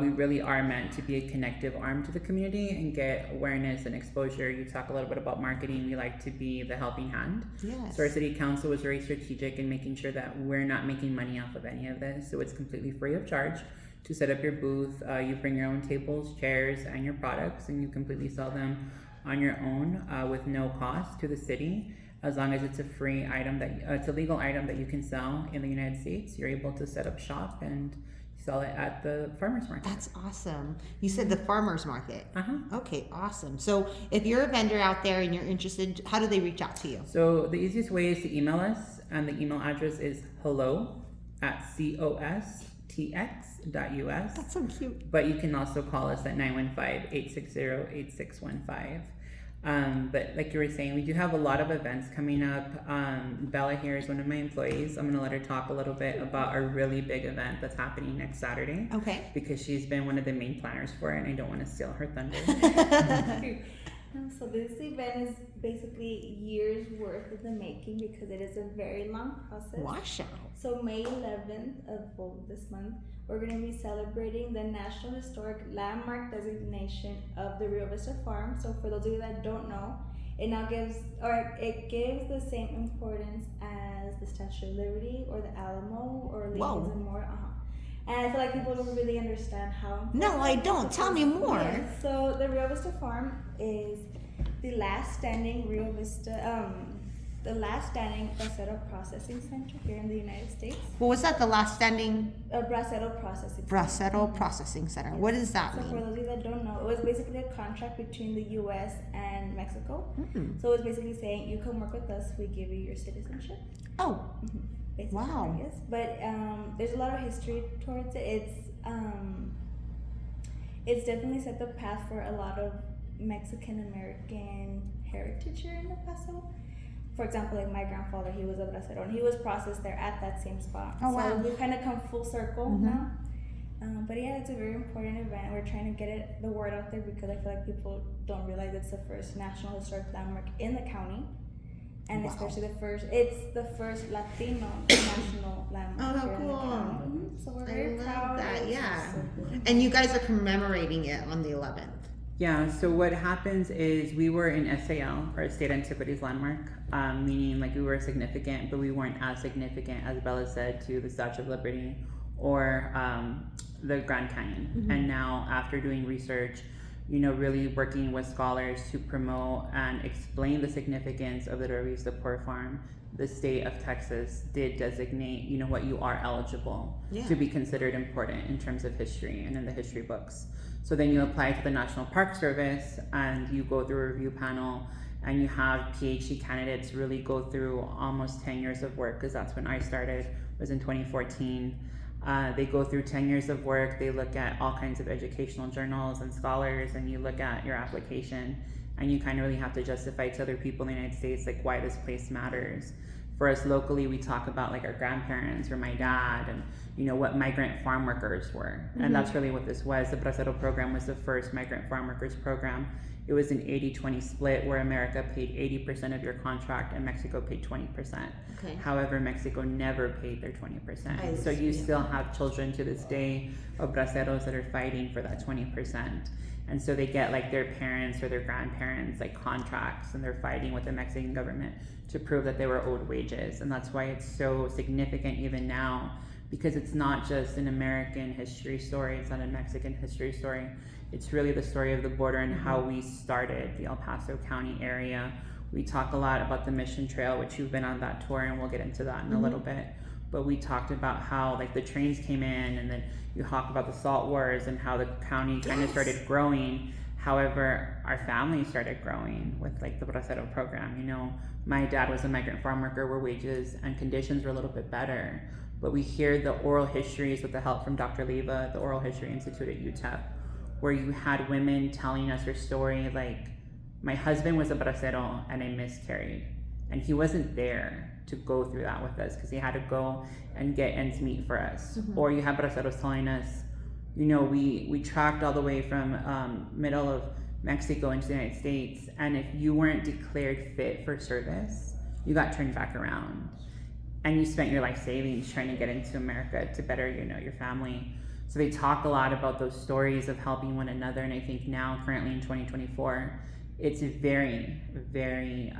We really are meant to be a connective arm to the community and get awareness and exposure. You talk a little bit about marketing. We like to be the helping hand. Yes. So our city council was very strategic in making sure that we're not making money off of any of this. So it's completely free of charge to set up your booth. You bring your own tables, chairs, and your products, and you completely sell them on your own with no cost to the city. As long as it's a free item it's a legal item that you can sell in the United States, you're able to set up shop and sell it at the farmer's market. That's awesome. You said the farmer's market. Okay, awesome. So if you're a vendor out there and you're interested, how do they reach out to you? So the easiest way is to email us, and the email address is hello@costx.us. That's so cute. But you can also call us at 915-860-8615. But like you were saying, we do have a lot of events coming up. Bella here is one of my employees. I'm gonna let her talk a little bit about a really big event that's happening next Saturday. Okay. Because she's been one of the main planners for it, and I don't want to steal her thunder. So this event is basically years worth in the making because it is a very long process. Wash out. So May 11th of this month, we're going to be celebrating the National Historic Landmark designation of the Rio Vista Farm. So for those of you that don't know, it gives the same importance as the Statue of Liberty or the Alamo or Lincoln's and more. And I feel like people don't really understand how. No, I don't. Tell me more. Yeah. So the Rio Vista Farm is the last standing bracero processing center here in the United States. What was that? The last standing Bracero processing. bracero processing center. What does that So for mean? those of you that don't know, it was basically a contract between the U.S. and Mexico. Mm. So it was basically saying, you come work with us, we give you your citizenship. Oh, Basically, Wow. Yes, but there's a lot of history towards it. It's definitely set the path for a lot of Mexican American heritage here in El Paso. For example, like my grandfather, he was a bracero, and he was processed there at that same spot. Oh, wow. So we kind of come full circle Mhm. now. But yeah, it's a very important event. We're trying to get the word out there because I feel like people don't realize it's the first National Historic Landmark in the county. And Wow. especially it's the first Latino national landmark Oh, here in the cool. county. So we're I very love proud. that, It's yeah. so cool. And you guys are commemorating it on the 11th. Yeah, so what happens is we were in SAL, or State Antiquities Landmark, meaning like we were significant, but we weren't as significant, as Bella said, to the Statue of Liberty or the Grand Canyon. Mhm. And now, after doing research, really working with scholars to promote and explain the significance of the Rio Vista Pork Farm, the state of Texas did designate, what you are eligible Yeah. to be considered important in terms of history and in the history books. So then you apply to the National Park Service and you go through a review panel and you have PhD candidates really go through almost 10 years of work, because that's when I started, was in 2014. They go through 10 years of work. They look at all kinds of educational journals and scholars, and you look at your application, and you kind of really have to justify to other people in the United States like why this place matters. For us locally, we talk about like our grandparents or my dad and what migrant farm workers were. Mm-hmm. And that's really what this was. The Bracero program was the first migrant farm workers program. It was an 80-20 split where America paid 80% of your contract and Mexico paid 20%. Okay. However, Mexico never paid their 20%. I So you see. still have children to this day of braceros that are fighting for that 20%. And so they get like their parents or their grandparents like contracts, and they're fighting with the Mexican government to prove that they were owed wages. And that's why it's so significant even now, because it's not just an American history story, it's not a Mexican history story. It's really the story of the border and how we started the El Paso County area. We talk a lot about the Mission Trail, which you've been on that tour, and we'll get into that in a little bit. But we talked about how like the trains came in, and then you talk about the salt wars and how the county kind of started growing. However, our family started growing with like the Bracero program. My dad was a migrant farm worker where wages and conditions were a little bit better. But we hear the oral histories with the help from Dr. Leva, the Oral History Institute at UTEP, where you had women telling us their story like, my husband was a bracero and I miscarried. And he wasn't there to go through that with us because he had to go and get ends meet for us. Or you have braceros telling us, we tracked all the way from middle of Mexico into the United States, and if you weren't declared fit for service, you got turned back around. And you spent your life savings trying to get into America to better, your family. So they talk a lot about those stories of helping one another. And I think now, currently in 2024, it's very, very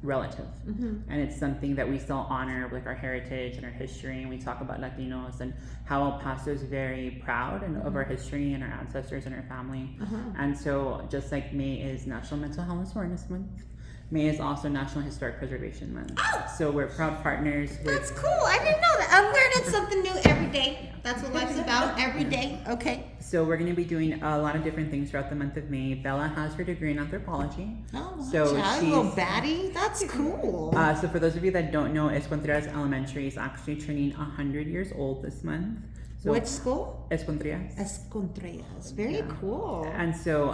relative. And it's something that we still honor, like our heritage and our history. And we talk about Latinos and how El Paso is very proud of our history and our ancestors and our family. And so just like May is National Mental Health Awareness Month, May is also National Historic Preservation Month. So we're proud partners with... That's cool. I didn't know that. I'm learning something new every day. That's what life's about, every day. Okay. So we're going to be doing a lot of different things throughout the month of May. Bella has her degree in anthropology. Oh, So watch out, she's- little baddie. That's cool. So for those of you that don't know, Escontreras Elementary is actually turning 100 years old this month. So What school? Escondrias. Escondrias. Very Yeah. cool. And so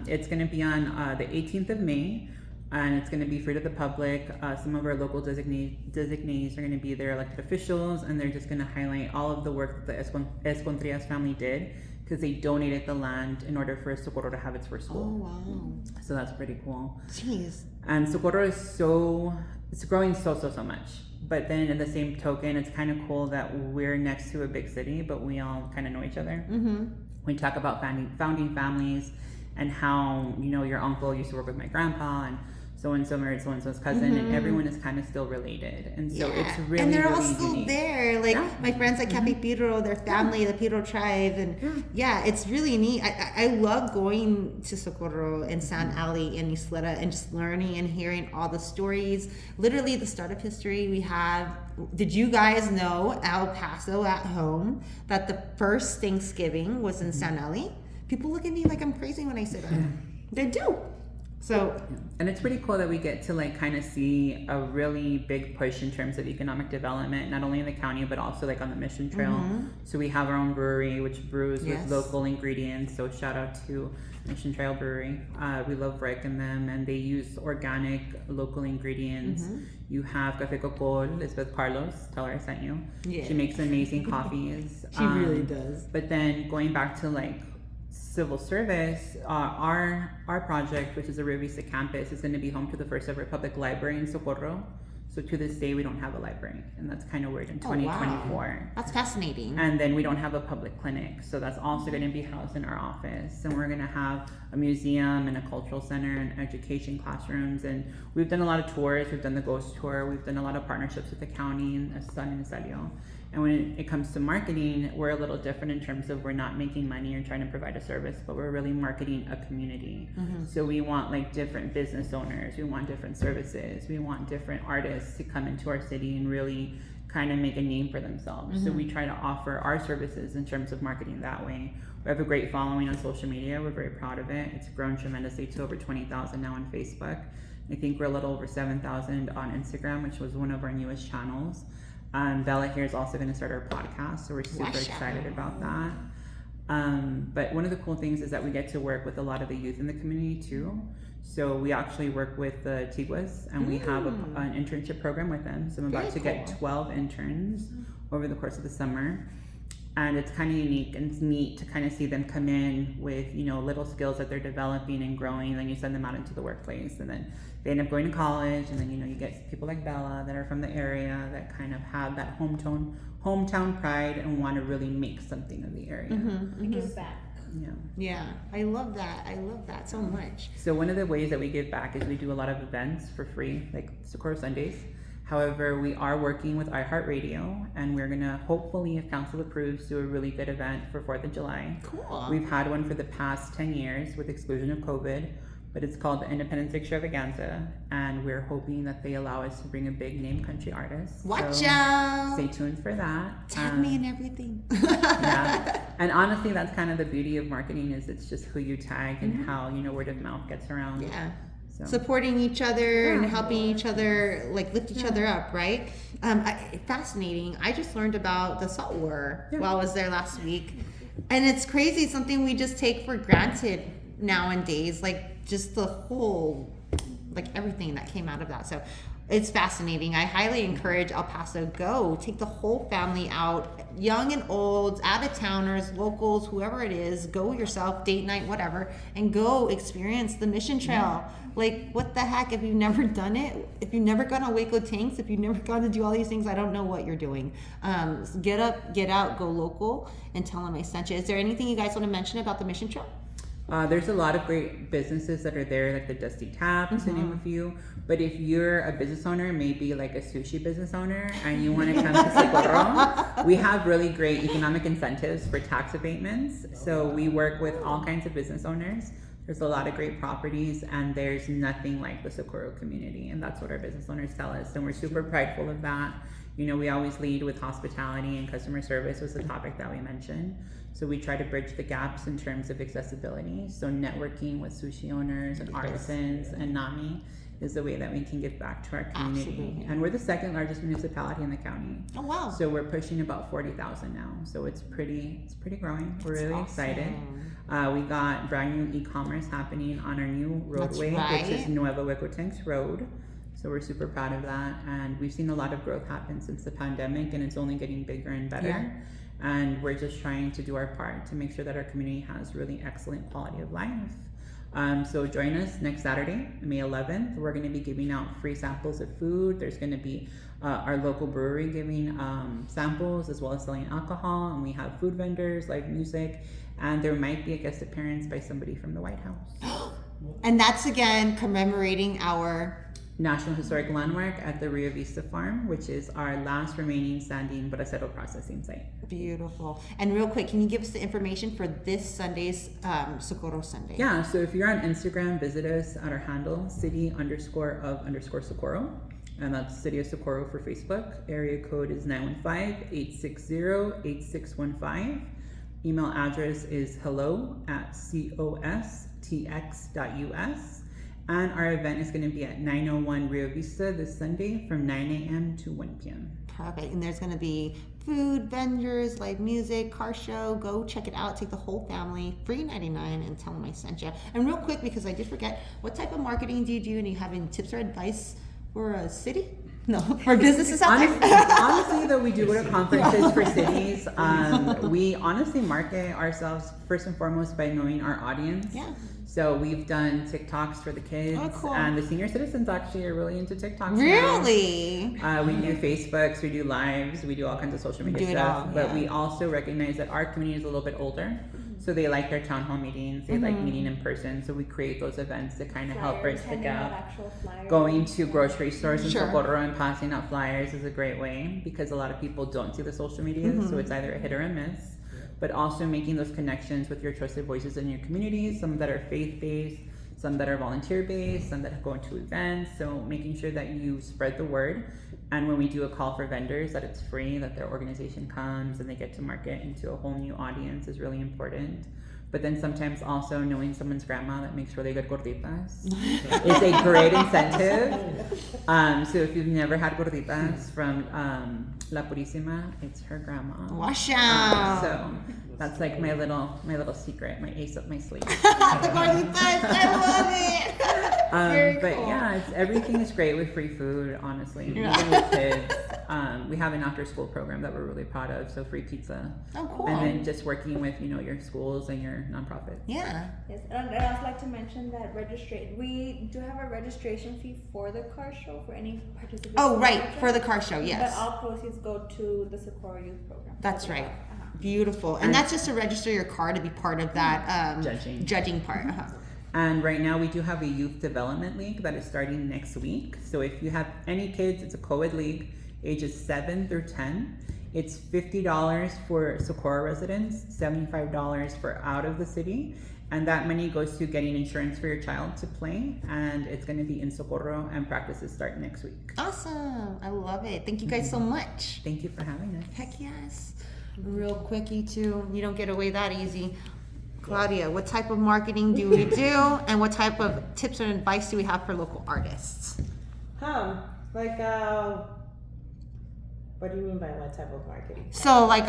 it's going to be on the 18th of May, and it's going to be free to the public. Some of our local designees are going to be there, elected officials, and they're just going to highlight all of the work that the Escondrias family did, because they donated the land in order for Socorro to have its first Oh, school. wow. So that's pretty cool. Jeez. And Socorro is it's growing so much. But then in the same token, it's kind of cool that we're next to a big city, but we all kind of know each other. Mm-hmm. We talk about founding families and how, your uncle used to work with my grandpa, and so-and-so married so-and-so's cousin, and everyone is kind of still related. And so it's really, and they're all really still unique. there. Like Yeah. my friends at Cafe Piro, their family, the Piro tribe, and it's really neat. I love going to Socorro and San Ali and Isleta and just learning and hearing all the stories. Literally the start of history we have. Did you guys know El Paso at home that the first Thanksgiving was in San Ali? People look at me like I'm crazy when I say that. They do. So And it's pretty cool that we get to kind of see a really big push in terms of economic development, not only in the county, but also on the Mission Trail. So we have our own brewery, which brews Yes. with local ingredients. So shout out to Mission Trail Brewery. We love Rick and them, and they use organic local ingredients. You have Café Cocol, Lisbeth Carlos, tell her I sent you. Yeah. She makes amazing coffees. she really does. But then going back to civil service, our project, which is the Rio Vista campus, is going to be home to the first ever public library in Socorro. So to this day, we don't have a library, and that's kind of weird in 2024. That's fascinating. And then we don't have a public clinic, so that's also going to be housed in our office. And we're going to have a museum and a cultural center and education classrooms. And we've done a lot of tours. We've done the ghost tour. We've done a lot of partnerships with the county and San Anisalio. And when it comes to marketing, we're a little different in terms of we're not making money or trying to provide a service, but we're really marketing a community. So we want different business owners, we want different services, we want different artists to come into our city and really kind of make a name for themselves. So we try to offer our services in terms of marketing that way. We have a great following on social media. We're very proud of it. It's grown tremendously to over 20,000 now on Facebook. I think we're a little over 7,000 on Instagram, which was one of our newest channels. Bella here is also going to start our podcast, so we're super excited about that. But one of the cool things is that we get to work with a lot of the youth in the community too. So we actually work with the Tiguas, and we have an internship program with them. So I'm about to get 12 interns over the course of the summer. And it's kind of unique and it's neat to kind of see them come in with, little skills that they're developing and growing. And then you send them out into the workplace, and then they end up going to college. And then, you get people like Bella that are from the area that kind of have that hometown pride and want to really make something of the area. Give back. Yeah, I love that. I love that so much. So one of the ways that we give back is we do a lot of events for free, like Socorro Sundays. However, we are working with iHeartRadio, and we're gonna hopefully, if council approves, do a really good event for 4th of July. Cool. We've had one for the past 10 years with exclusion of COVID, but it's called the Independence Extravaganza, and we're hoping that they allow us to bring a big name country artist. Watch So out. Stay tuned for that. Tag me and everything. Yeah, and honestly, that's kind of the beauty of marketing, is it's just who you tag and how, word of mouth gets around. Yeah. So. Supporting each other and helping each other, lift each other up, right? Fascinating. I just learned about the salt war while I was there last week. And it's crazy, something we just take for granted nowadays, just the whole, everything that came out of that. So it's fascinating. I highly encourage El Paso, go take the whole family out, young and old, out of towners, locals, whoever it is, go yourself, date night, whatever, and go experience the Mission Trail. What the heck, if you've never done it, if you've never gone on Waco Tanks, if you've never gone to do all these things, I don't know what you're doing. So get up, get out, go local, and tell them I sent you. Is there anything you guys want to mention about the Mission Trail? There's a lot of great businesses that are there, like the Dusty Tap, to name a few. But if you're a business owner, maybe like a sushi business owner, and you want to come to Socorro, we have really great economic incentives for tax abatements. So we work with all kinds of business owners. There's a lot of great properties, and there's nothing like the Socorro community, and that's what our business owners tell us, and we're super prideful of that. We always lead with hospitality, and customer service was the topic that we mentioned. So we try to bridge the gaps in terms of accessibility. So networking with sushi owners and artisans and Nami is the way that we can give back to our community. Absolutely. And we're the second largest municipality in the county. Oh wow. So we're pushing about 40,000 now. So it's pretty growing. We're really excited. We got brand new e-commerce happening on our new roadway, which is Nuevo Huecotencs Road. So we're super proud of that. And we've seen a lot of growth happen since the pandemic, and it's only getting bigger and better. Yeah. And we're just trying to do our part to make sure that our community has really excellent quality of life. So join us next Saturday, May 11th. We're going to be giving out free samples of food. There's going to be our local brewery giving samples as well as selling alcohol. And we have food vendors, live music, and there might be a guest appearance by somebody from the White House. And that's again commemorating our National Historic Landmark at the Rio Vista Farm, which is our last remaining standing bracero processing site. beautiful. And real quick, can you give us the information for this Sunday's Socorro Sunday? Yeah, so if you're on Instagram, visit us at our handle, city_of_Socorro. And that's City of Socorro for Facebook. Area code is 915-860-8615. Email address is hello@costx.us. And our event is going to be at 901 Rio Vista this Sunday from 9 a.m. to 1 p.m. Perfect. And there's going to be food vendors, live music, car show. Go check it out. Take the whole family. Free 99 and tell them I sent you. And real quick, because I did forget, what type of marketing do you do? And you have any tips or advice for a city? No, for businesses out there? Honestly, though, we do go to conferences for cities. We honestly market ourselves first and foremost by knowing our audience. Yeah. So we've done TikToks for the kids, Oh, cool. and the senior citizens actually are really into TikToks. Really? Now. We do Facebooks, we do lives, we do all kinds of social media Do it stuff. all, But yeah. we also recognize that our community is a little bit older, so they like their town hall meetings, they like meeting in person. So we create those events to kind of help bridge the handing out gap. actual flyers. Going to grocery stores in Sure. Socorro and passing out flyers is a great way because a lot of people don't see the social media, so it's either a hit or a miss. But also making those connections with your trusted voices in your communities, some that are faith-based, some that are volunteer-based, some that go into events. So making sure that you spread the word. And when we do a call for vendors, that it's free, that their organization comes and they get to market into a whole new audience is really important. But then sometimes also knowing someone's grandma that makes really good gorditas is a great incentive. So if you've never had gorditas from La Purísima, it's her grandma. Wash out. So that's like my little secret, my ace up my sleeve. The gorditas, I love it. Very But cool. yeah, everything is great with free food, honestly. Even with kids, we have an after-school program that we're really proud of. So free pizza, Oh, cool. and then just working with your schools and your nonprofits. Yeah. Yes, and I'd also like to mention that we do have a registration fee for the car show for any participants. Oh, in right. project, For the car show, yes. But all proceeds go to the Socorro Youth Program. That's right. Uh-huh. Beautiful. And that's just to register your car to be part of that judging part. And right now we do have a youth development league that is starting next week. So if you have any kids, it's a co-ed league, ages 7 through 10. It's $50 for Socorro residents, $75 for out of the city. And that money goes to getting insurance for your child to play. And it's going to be in Socorro, and practices start next week. Awesome. I love it. Thank you guys so much. Thank you for having us. Heck yes. Real quick, you two, you don't get away that easy. Claudia, what type of marketing do we do, and what type of tips and advice do we have for local artists? What do you mean by what type of marketing? So, like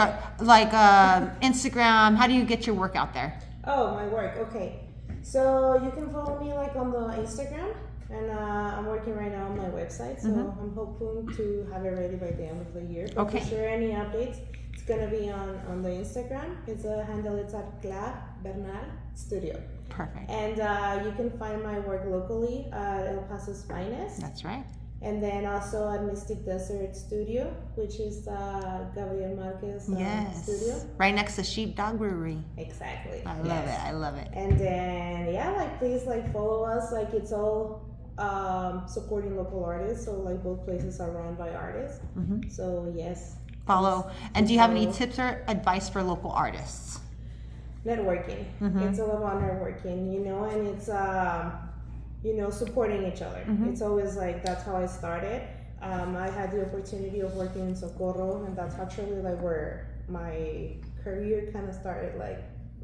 Instagram. How do you get your work out there? Oh, my work. Okay. So you can follow me like on the Instagram, and I'm working right now on my website. So I'm hoping to have it ready by the end of the year. But Okay. for sure, any updates, it's gonna be on the Instagram. It's a handle. It's at Claudia Bernal Studio. Perfect. And you can find my work locally at El Paso's Finest. That's right. And then also at Mystic Desert Studio, which is Gabriel Marquez studio. Right next to Sheepdog Brewery. Exactly. I love it. I love it. And then please follow us. It's all supporting local artists. So both places are run by artists. So yes. Follow. And do you have any follow. tips or advice for local artists? Networking. It's all about networking, and it's supporting each other. It's always that's how I started. I had the opportunity of working in Socorro, and that's actually where my career kind of started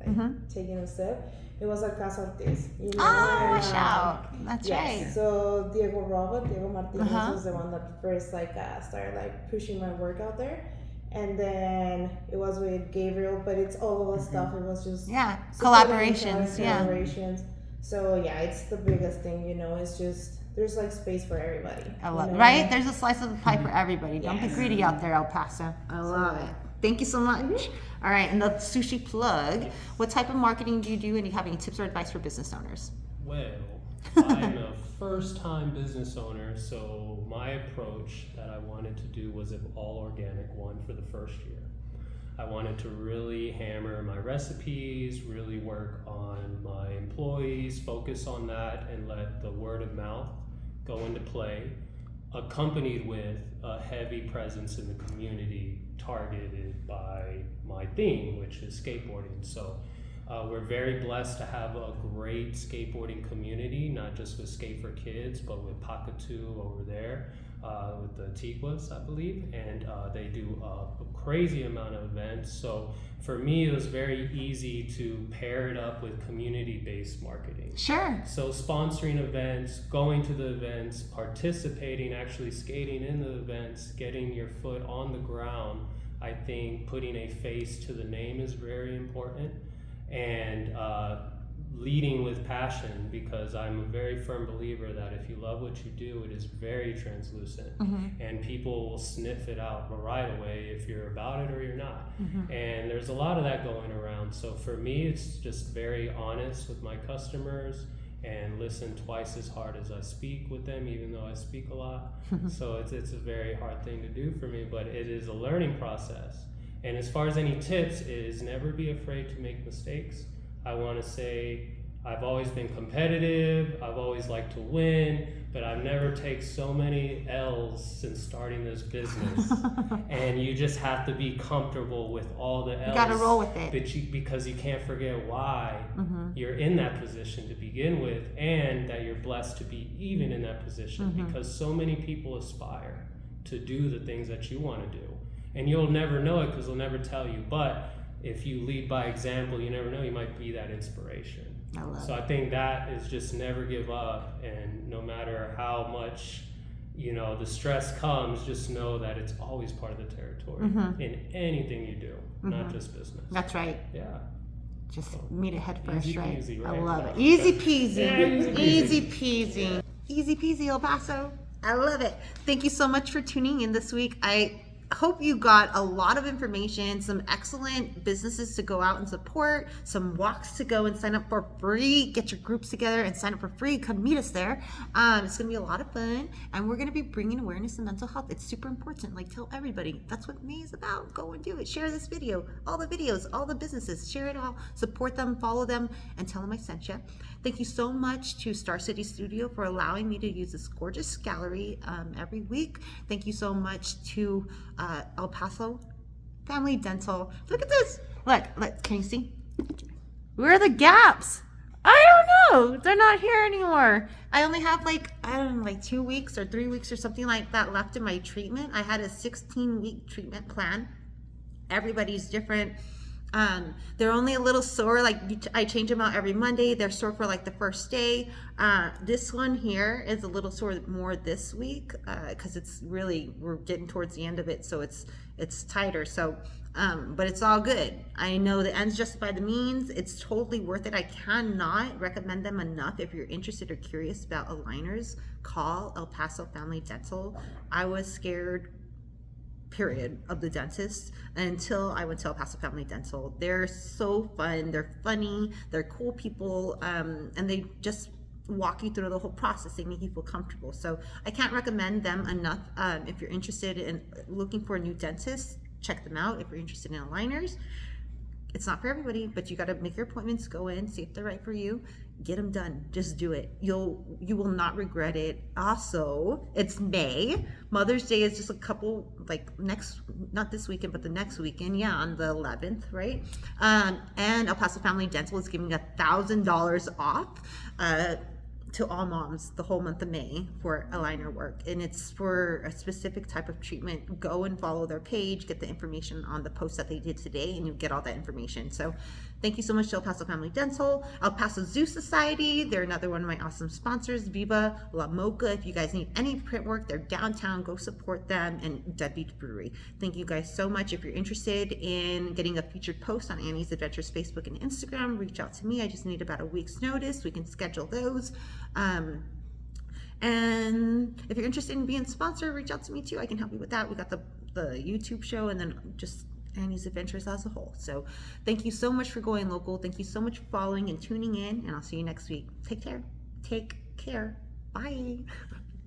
like taking a sip. It was at Casa Ortiz. You know, Oh, and, watch out. That's yes. right. So Diego Martinez was the one that first started like pushing my work out there. And then it was with Gabriel, but it's all the stuff. It was just Collaborations. Yeah. collaborations. So yeah, it's the biggest thing, you know. It's just there's like space for everybody. I love it. know? Right? There's a slice of the pie for everybody. Don't be Yes. greedy out there, El Paso. I love it. Thank you so much. All right, and the Sushi Plugg. What type of marketing do you do, and do you have any tips or advice for business owners? Well, I'm a first-time business owner, so my approach that I wanted to do was an all-organic one for the first year. I wanted to really hammer my recipes, really work on my employees, focus on that, and let the word of mouth go into play, accompanied with a heavy presence in the community targeted by my theme, which is skateboarding. So we're very blessed to have a great skateboarding community, not just with Skate for Kids, but with Pakatu over there, with the Tiguas, I believe, and they do a crazy amount of events. So for me, it was very easy to pair it up with community-based marketing. Sure. So sponsoring events, going to the events, participating, actually skating in the events, getting your foot on the ground. I think putting a face to the name is very important, and leading with passion, because I'm a very firm believer that if you love what you do, it is very translucent, and people will sniff it out right away if you're about it or you're not. And there's a lot of that going around. So for me, it's just very honest with my customers and listen twice as hard as I speak with them, even though I speak a lot. So it's a very hard thing to do for me, but it is a learning process. And as far as any tips, is never be afraid to make mistakes. I want to say I've always been competitive, I've always liked to win, but I've never taken so many L's since starting this business. And you just have to be comfortable with all the L's. You gotta roll with it. Because you can't forget why you're in that position to begin with, and that you're blessed to be even in that position, because so many people aspire to do the things that you want to do. And you'll never know it because they'll never tell you. But if you lead by example, you never know, you might be that inspiration. So I think that is just never give up, and no matter how much, you know, the stress comes, just know that it's always part of the territory in anything you do, not just business. That's right. Yeah. Just meet it head first, Easy right? peasy, I right? love it. Yeah. Easy peasy. Yeah, easy peasy. Easy peasy, El Paso. I love it. Thank you so much for tuning in this week. I hope you got a lot of information, some excellent businesses to go out and support, some walks to go and sign up for free. Get your groups together and sign up for free. Come meet us there. It's going to be a lot of fun, and we're going to be bringing awareness to mental health. It's super important. Like, tell everybody. That's what May is about. Go and do it. Share this video, all the videos, all the businesses. Share it all. Support them, follow them, and tell them I sent you. Thank you so much to Star City Studio for allowing me to use this gorgeous gallery every week. Thank you so much to El Paso Family Dental. Look at this. Look, can you see? Where are the gaps? I don't know. They're not here anymore. I only have like 2 weeks or 3 weeks or something like that left in my treatment. I had a 16-week treatment plan. Everybody's different. They're only a little sore. Like, I change them out every Monday. They're sore for like the first day. This one here is a little sore more this week because it's really, we're getting towards the end of it, so it's tighter. So but it's all good. I know the ends justify the means. It's totally worth it. I cannot recommend them enough. If you're interested or curious about aligners, call El Paso Family Dental. I was scared, period, of the dentist until I went to El Paso Family Dental. They're so fun, they're funny, they're cool people, and they just walk you through the whole process. They make you feel comfortable. So I can't recommend them enough. If you're interested in looking for a new dentist, check them out. If you're interested in aligners, it's not for everybody, but you got to make your appointments, go in, see if they're right for you, get them done. Just do it. You will not regret it. Also, it's May. Mother's Day is just a couple, like not this weekend, but the next weekend. Yeah, on the 11th, right? And El Paso Family Dental is giving $1,000 off to all moms the whole month of May for aligner work, and it's for a specific type of treatment. Go and follow their page, get the information on the post that they did today, and you'll get all that information. So Thank you so much to El Paso Family Dental, El Paso Zoo Society. They're another one of my awesome sponsors. Viva La Mocha. If you guys need any print work, they're downtown. Go support them. And Dead Beach Brewery. Thank you guys so much. If you're interested in getting a featured post on Annie's Adventures Facebook and Instagram, reach out to me. I just need about a week's notice. We can schedule those. And if you're interested in being a sponsor, reach out to me too. I can help you with that. We got the YouTube show and then just Annie's Adventures as a whole. So thank you so much for going local. Thank you so much for following and tuning in, and I'll see you next week. Take care. Bye.